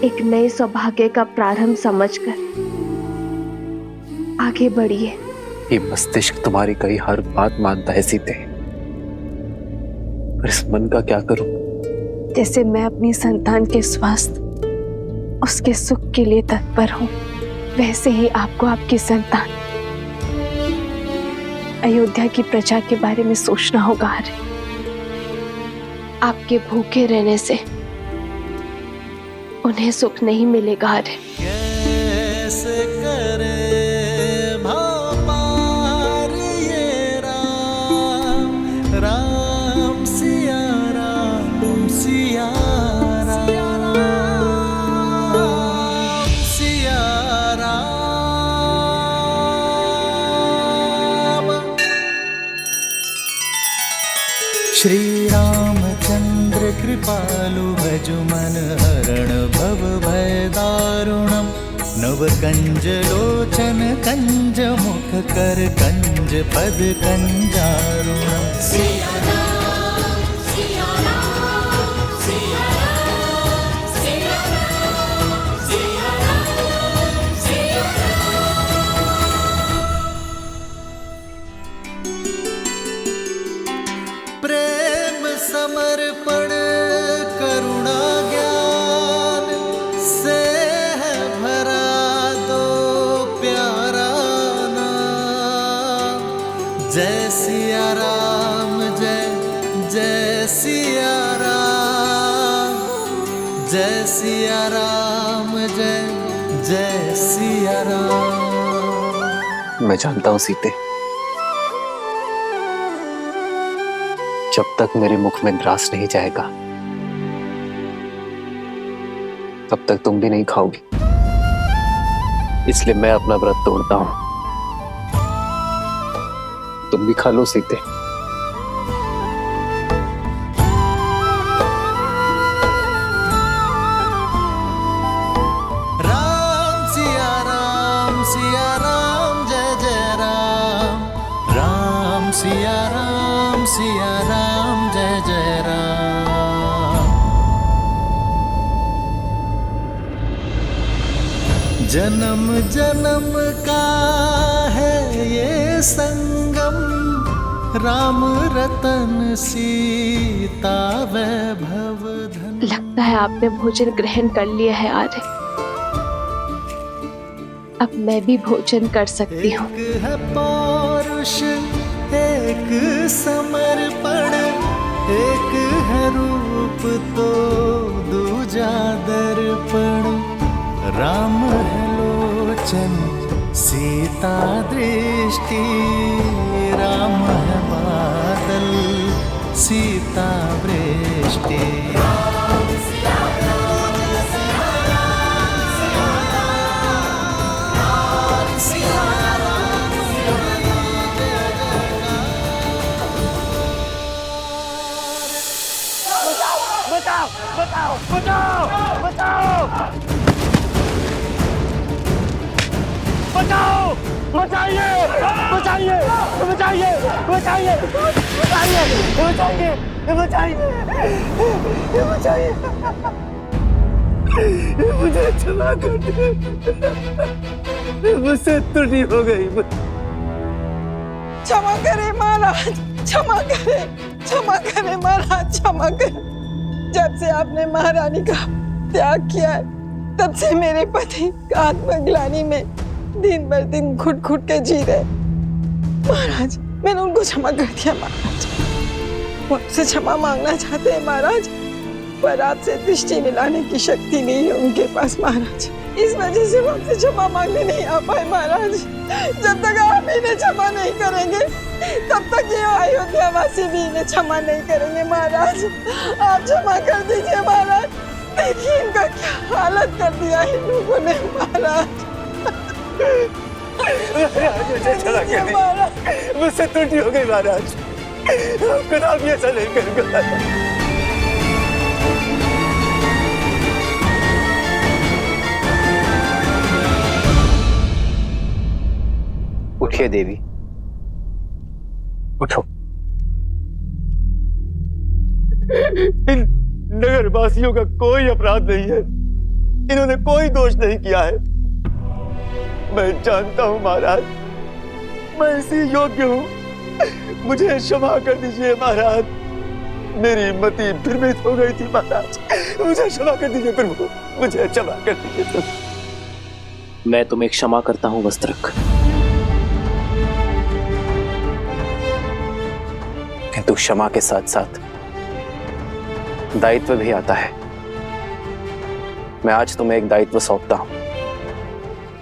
एक नए सौभाग्य का प्रारंभ समझकर आगे बढ़िए। ये मस्तिष्क तुम्हारी कही हर बात मानता है सीते, पर इस मन का क्या करूं? जैसे मैं अपनी संतान के स्वास्थ्य, उसके सुख के लिए तत्पर हूं, वैसे ही आपको आपकी संतान अयोध्या की प्रजा के बारे में सोचना होगा आर्य। आपके भूखे रहने से उन्हें सुख नहीं मिलेगा आर्य। कैसे करे भापार ये राम, राम सिया राम, सिया राम, सिया राम। श्री रामचंद्र कृपालु भजु मन हरण भव भय दारुणम, नव कंज लोचन कंज मुख कर कंज पद कंजारुणम। सिया राम, सिया राम, सिया राम, सिया राम, सिया राम, सिया राम। प्रेम समर्पण करुणा ज्ञान से है भरा दो प्यारा नाम। जय सिया राम, जय जय सिया राम, जय सिया राम, जय जय सिया राम। मैं जानता हूं सीते, जब तक मेरे मुख में ग्रास नहीं जाएगा तब तक तुम भी नहीं खाओगी। इसलिए मैं अपना व्रत तोड़ता हूं, तुम भी खा लो सीते। राम सिया राम, सिया राम, जय जय राम, राम सिया राम, सिया राम, जय जय राम। जन्म जन्म का है ये संगम, राम रतन सीता वैभव धन। लगता है आपने भोजन ग्रहण कर लिया है आर्य। अब मैं भी भोजन कर सकती हूँ। एक है पौरुष, एक समर्पण, एक है रूप तो दूजा दर्पण। राम है लोचन सीता दृष्टि, राम है बादल सीता वृष्टि। बचाओ, बचाओ, बचाओ, बचाओ, बचाओ, बचाइए बचाइए बचाइए बचाइए बचाइए बचाइए बचाइए मुझे क्षमा कर दे, मुझसे त्रुटि हो गई। क्षमा करे महाराज, क्षमा करे महाराज, क्षमा करे। जब से आपने महारानी का त्याग किया है, तब से मेरे पति आत्मग्लानि में दिन भर दिन घुट घुट के जी रहे। महाराज, मैंने उनको क्षमा कर दिया महाराज। वो आपसे क्षमा मांगना चाहते हैं महाराज, पर आपसे दृष्टि मिलाने की शक्ति नहीं है उनके पास महाराज। इस वजह से वो आपसे क्षमा मांगने नहीं आ पाए महाराज। जब तक आप इन्हें क्षमा नहीं करेंगे, तब तक ये अयोध्यावासी भी इन्हें क्षमा नहीं करेंगे महाराज। आप क्षमा कर दीजिए महाराज। देखिए इनका क्या हालत कर दिया इन लोगों ने महाराज। मुझे क्षमा कर दीजिए, मुझसे त्रुटि हो गई महाराज। कदापि ऐसा नहीं करूंगा। उठिए देवी, उठो। इन नगर वासियों का कोई अपराध नहीं है, इन्होंने कोई दोष नहीं किया है। मैं जानता हूं महाराज, मैं इसी योग्य हूं, मुझे क्षमा कर दीजिए महाराज। मेरी मति भ्रमित हो गई थी महाराज, मुझे क्षमा कर दीजिए प्रभु, मुझे क्षमा कर दीजिए प्रभु। मैं तुम्हें क्षमा करता हूं वस्त्रक, किंतु क्षमा के साथ साथ दायित्व भी आता है। मैं आज तुम्हें एक दायित्व सौंपता हूं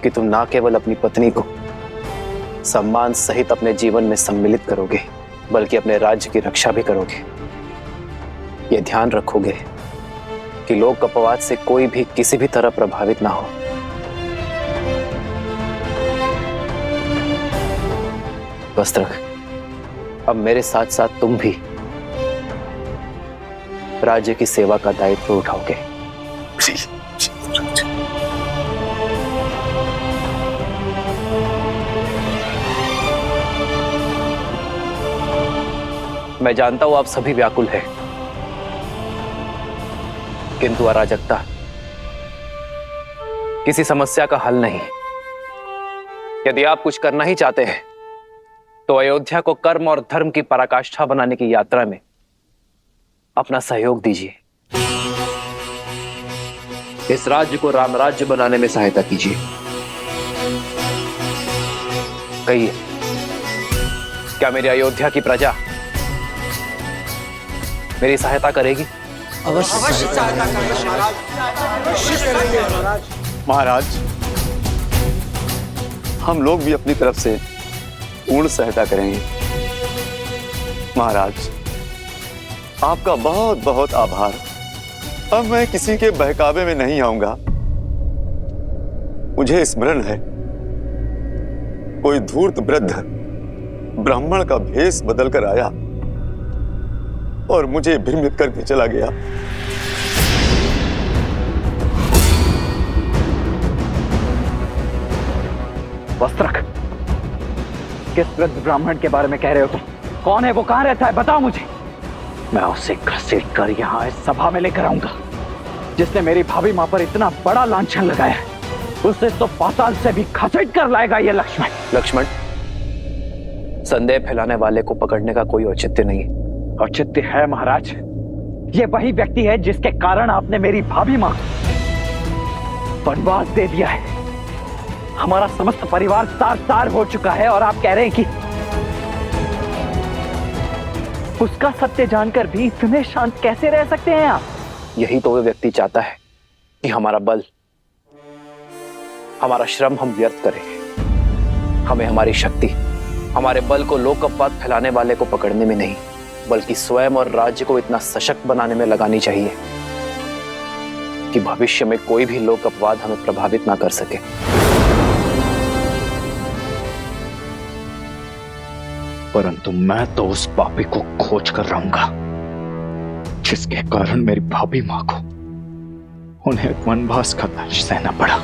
कि तुम ना केवल अपनी पत्नी को सम्मान सहित अपने जीवन में सम्मिलित करोगे, बल्कि अपने राज्य की रक्षा भी करोगे। ये ध्यान रखोगे कि लोक अपवाद से कोई भी किसी भी तरह प्रभावित ना हो। वस्त्रक, अब मेरे साथ साथ तुम भी राज्य की सेवा का दायित्व उठाओगे। मैं जानता हूं आप सभी व्याकुल हैं, किंतु अराजकता किसी समस्या का हल नहीं। यदि आप कुछ करना ही चाहते हैं तो अयोध्या को कर्म और धर्म की पराकाष्ठा बनाने की यात्रा में अपना सहयोग दीजिए। इस राज्य को राम राज्य बनाने में सहायता कीजिए। कहिए, क्या मेरी अयोध्या की प्रजा मेरी सहायता करेगी? अवश्य महाराज, हम लोग भी अपनी तरफ से पूर्ण सहायता करेंगे। महाराज, आपका बहुत बहुत आभार। अब मैं किसी के बहकावे में नहीं आऊंगा। मुझे स्मरण है, कोई धूर्त वृद्ध ब्राह्मण का भेष बदलकर आया और मुझे भ्रमित करके चला गया। वस्त्रक, किस वृद्ध ब्राह्मण के बारे में कह रहे हो तुम? कौन है वो, कहां रहता है, बताओ मुझे। मैं उसे घसीट कर यहाँ इस सभा में लेकर आऊंगा। जिसने मेरी भाभी मां पर इतना बड़ा लांछन लगाया है, उसे तो पाताल से भी घसीट कर लाएगा ये लक्ष्मण। लक्ष्मण, संदेह फैलाने वाले को पकड़ने का कोई औचित्य नहीं है। औचित्य है महाराज। ये वही व्यक्ति है जिसके कारण आपने मेरी भाभी मां को वनवास दे दिया है। हमारा समस्त परिवार तार-तार हो चुका है और आप कह रहे हैं कि उसका सत्य जानकर भी इतने शांत कैसे रह सकते हैं आप? यही तो वो व्यक्ति चाहता है कि हमारा बल, हमारा श्रम हम व्यर्थ करें। हमें हमारी शक्ति, हमारे बल को लोक अपवाद फैलाने वाले को पकड़ने में नहीं, बल्कि स्वयं और राज्य को इतना सशक्त बनाने में लगानी चाहिए कि भविष्य में कोई भी लोक अपवाद हमें प्रभावित ना कर सके। परंतु मैं तो उस पापी को खोज कर रहूंगा जिसके कारण मेरी भाभी मां को उन्हें वनवास का दंश सहना पड़ा।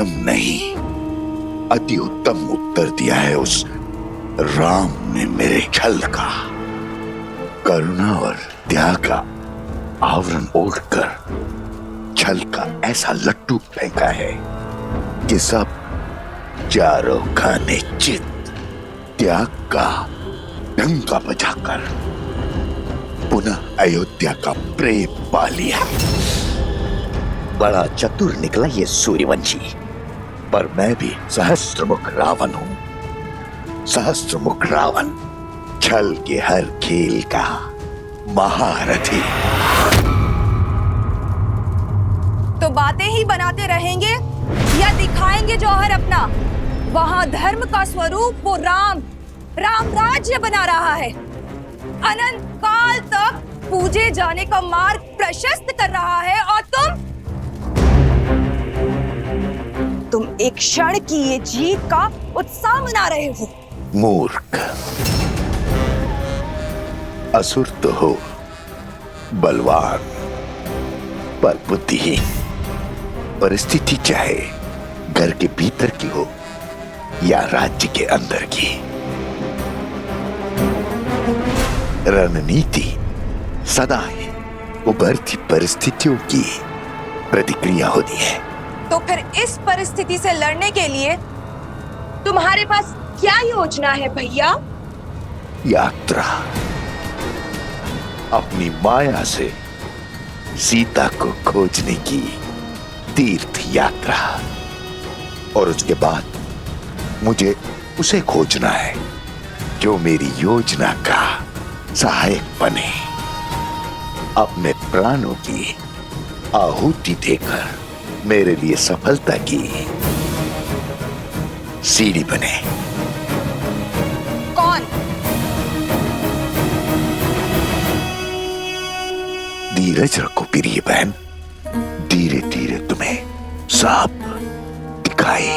उत्तम नहीं, अति उत्तम उत्तर दिया है उस राम ने मेरे छल का। करुणा और त्याग का आवरण ओढ़कर छल का ऐसा लट्टू फेंका है कि सब चारों खाने चित त्याग का डंका बजाकर पुनः अयोध्या का प्रेम पा लिया। बड़ा चतुर निकला ये सूर्यवंशी, पर मैं भी सहस्त्रमुख रावण हूं। सहस्त्रमुख रावण, छल के हर खेल का महारथी। तो बातें ही बनाते रहेंगे या दिखाएंगे जौहर अपना? वहां धर्म का स्वरूप वो राम राज्य बना रहा है, अनंत काल तक पूजे जाने का मार्ग प्रशस्त कर रहा है, और तुम एक क्षण की ये जीत का उत्साह मना रहे हो। मूर्ख, असुर तो हो, बलवान पर बुद्धिहीन। परिस्थिति चाहे घर के भीतर की हो या राज्य के अंदर की, रणनीति सदा ही उभरती परिस्थितियों की प्रतिक्रिया होती है। तो फिर इस परिस्थिति से लड़ने के लिए तुम्हारे पास क्या योजना है भैया? यात्रा, अपनी माया से सीता को खोजने की तीर्थ यात्रा, और उसके बाद मुझे उसे खोजना है जो मेरी योजना का सहायक बने, अपने प्राणों की आहुति देकर मेरे लिए सफलता की सीढ़ी बने। कौन? धीरज रखो प्रिय बहन, धीरे धीरे तुम्हें सब दिखाई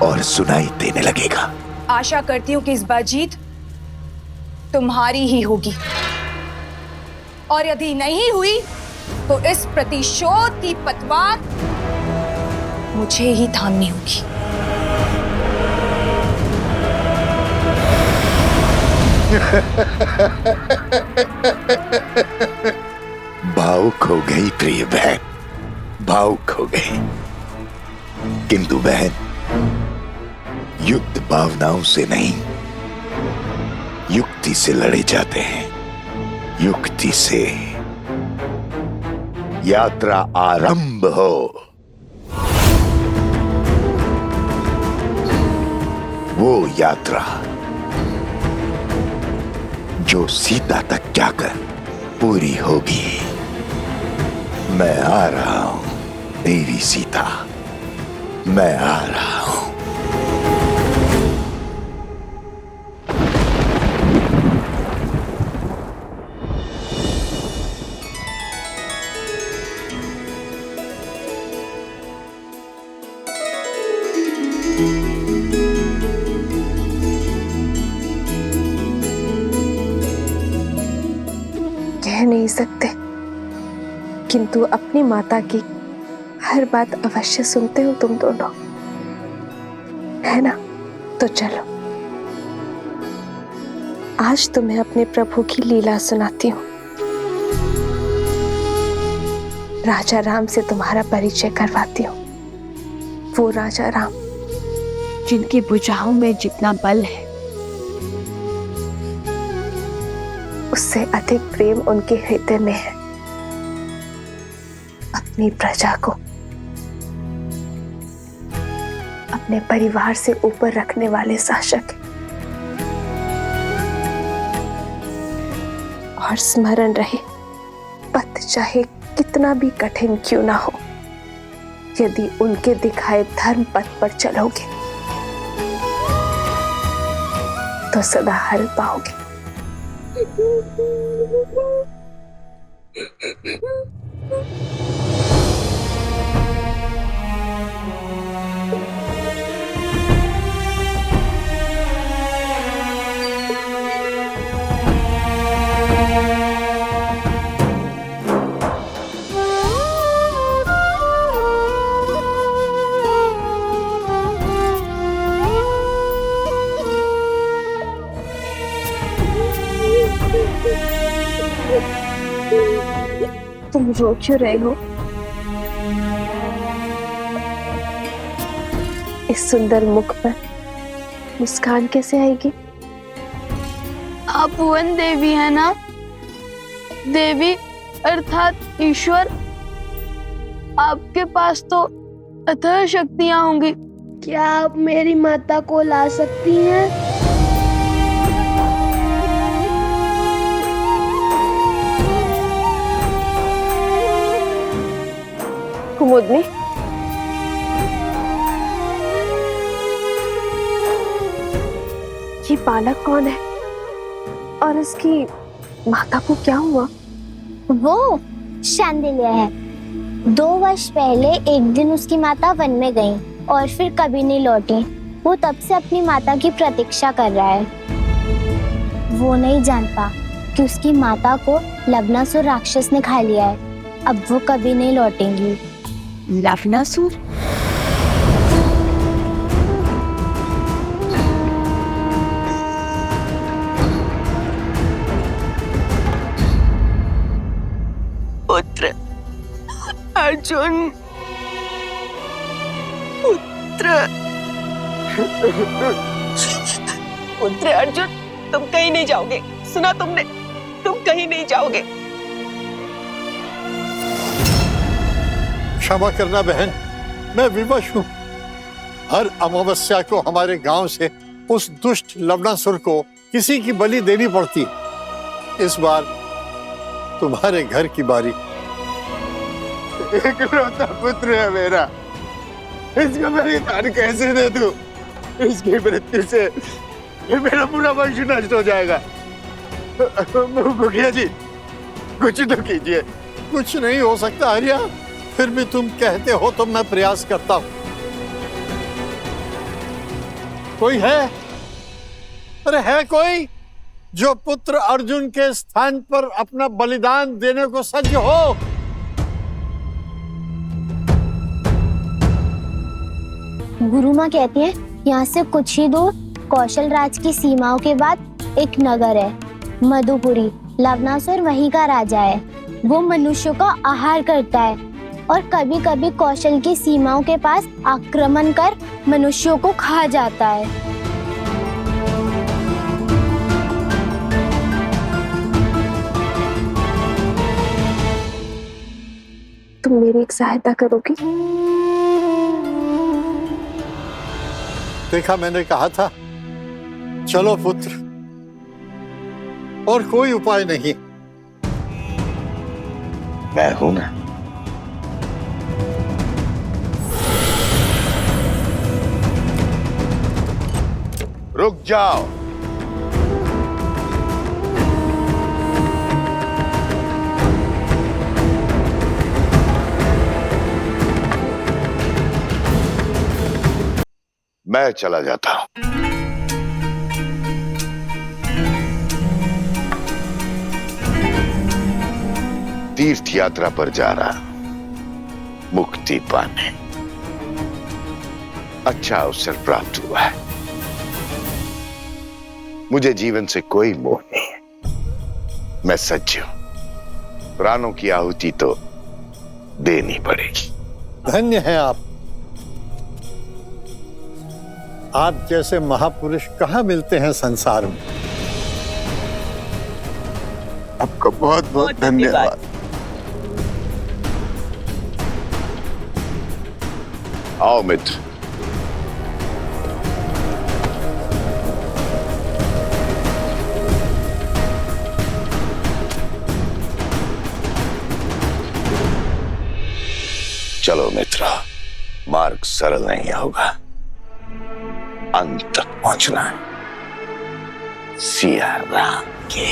और सुनाई देने लगेगा। आशा करती हूँ कि इस बार जीत तुम्हारी ही होगी, और यदि नहीं हुई तो इस प्रतिशोध की पतवार मुझे ही थामनी होगी। भावुक हो गई प्रिय बहन, भावुक हो गई। किंतु बहन, युद्ध भावनाओं से नहीं, युक्ति से लड़े जाते हैं। युक्ति से यात्रा आरंभ हो। वो यात्रा जो सीता तक जाकर पूरी होगी। मैं आ रहा हूं देवी सीता, मैं आ रहा हूं। कह नहीं सकते, किंतु अपनी माता की हर बात अवश्य सुनते हो तुम दोनों, है ना? तो चलो, आज तुम्हें अपने प्रभु की लीला सुनाती हूँ। राजा राम से तुम्हारा परिचय करवाती हूँ। वो राजा राम जिनकी भुजाओं में जितना बल है, उससे अधिक प्रेम उनके हृदय में है। अपनी प्रजा को अपने परिवार से ऊपर रखने वाले शासक हैं। और स्मरण रहे, पथ चाहे कितना भी कठिन क्यों ना हो, यदि उनके दिखाए धर्म पथ पर चलोगे तो सदा हल पाओगे। तुम रो क्यों रहे हो? इस सुंदर मुख पर मुस्कान कैसे आएगी? आप भुवन देवी है ना? देवी अर्थात ईश्वर। आपके पास तो अथाह शक्तियां होंगी। क्या आप मेरी माता को ला सकती हैं? कुमुदनी, ये बालक कौन है और इसकी माता को क्या हुआ? वो शांडिल्य है। 2 वर्ष पहले एक दिन उसकी माता वन में गई और फिर कभी नहीं लौटी। वो तब से अपनी माता की प्रतीक्षा कर रहा है। वो नहीं जानता कि उसकी माता को लवणासुर राक्षस ने खा लिया है। अब वो कभी नहीं लौटेंगी। लवणासुर? पुत्र अर्जुन, पुत्र अर्जुन, तुम कहीं नहीं जाओगे। सुना तुमने? तुम कहीं नहीं जाओगे। क्षमा करना बहन, मैं विवश हूँ। हर अमावस्या को हमारे गांव से उस दुष्ट लवणासुर को किसी की बलि देनी पड़ती। इस बार तुम्हारे घर की बारी। इकलौता पुत्र है मेरा, इसका बलिदान कैसे दे दूं? इसकी मृत्यु से ये मेरा पूरा वंश नष्ट हो जाएगा। मुखिया जी, कुछ तो कीजिए। कुछ नहीं हो सकता आर्या, फिर भी तुम कहते हो तो मैं प्रयास करता हूं। कोई है? अरे है कोई जो पुत्र अर्जुन के स्थान पर अपना बलिदान देने को सज्ज हो? गुरु माँ कहती है यहाँ से कुछ ही दूर कौशल राज की सीमाओं के बाद एक नगर है, मधुपुरी। लवणासुर वहीं का राजा है। वो मनुष्यों का आहार करता है और कभी कभी कौशल की सीमाओं के पास आक्रमण कर मनुष्यों को खा जाता है। तुम मेरी एक सहायता करोगी? देखा, मैंने कहा था। चलो पुत्र, और कोई उपाय नहीं। मैं हूं ना। रुक जाओ। मैं चला जाता हूं। तीर्थ यात्रा पर जा रहा, मुक्ति पाने। अच्छा अवसर प्राप्त हुआ है। मुझे जीवन से कोई मोह नहीं है। मैं सच्ची हूं। प्राणों की आहुति तो देनी पड़ेगी। धन्य हैं आप। आप जैसे महापुरुष कहाँ मिलते हैं संसार में। आपका बहुत बहुत धन्यवाद। आओ मित्र। चलो मित्रा, मार्ग सरल नहीं होगा, अंत तक पहुंचना है सिया राम के।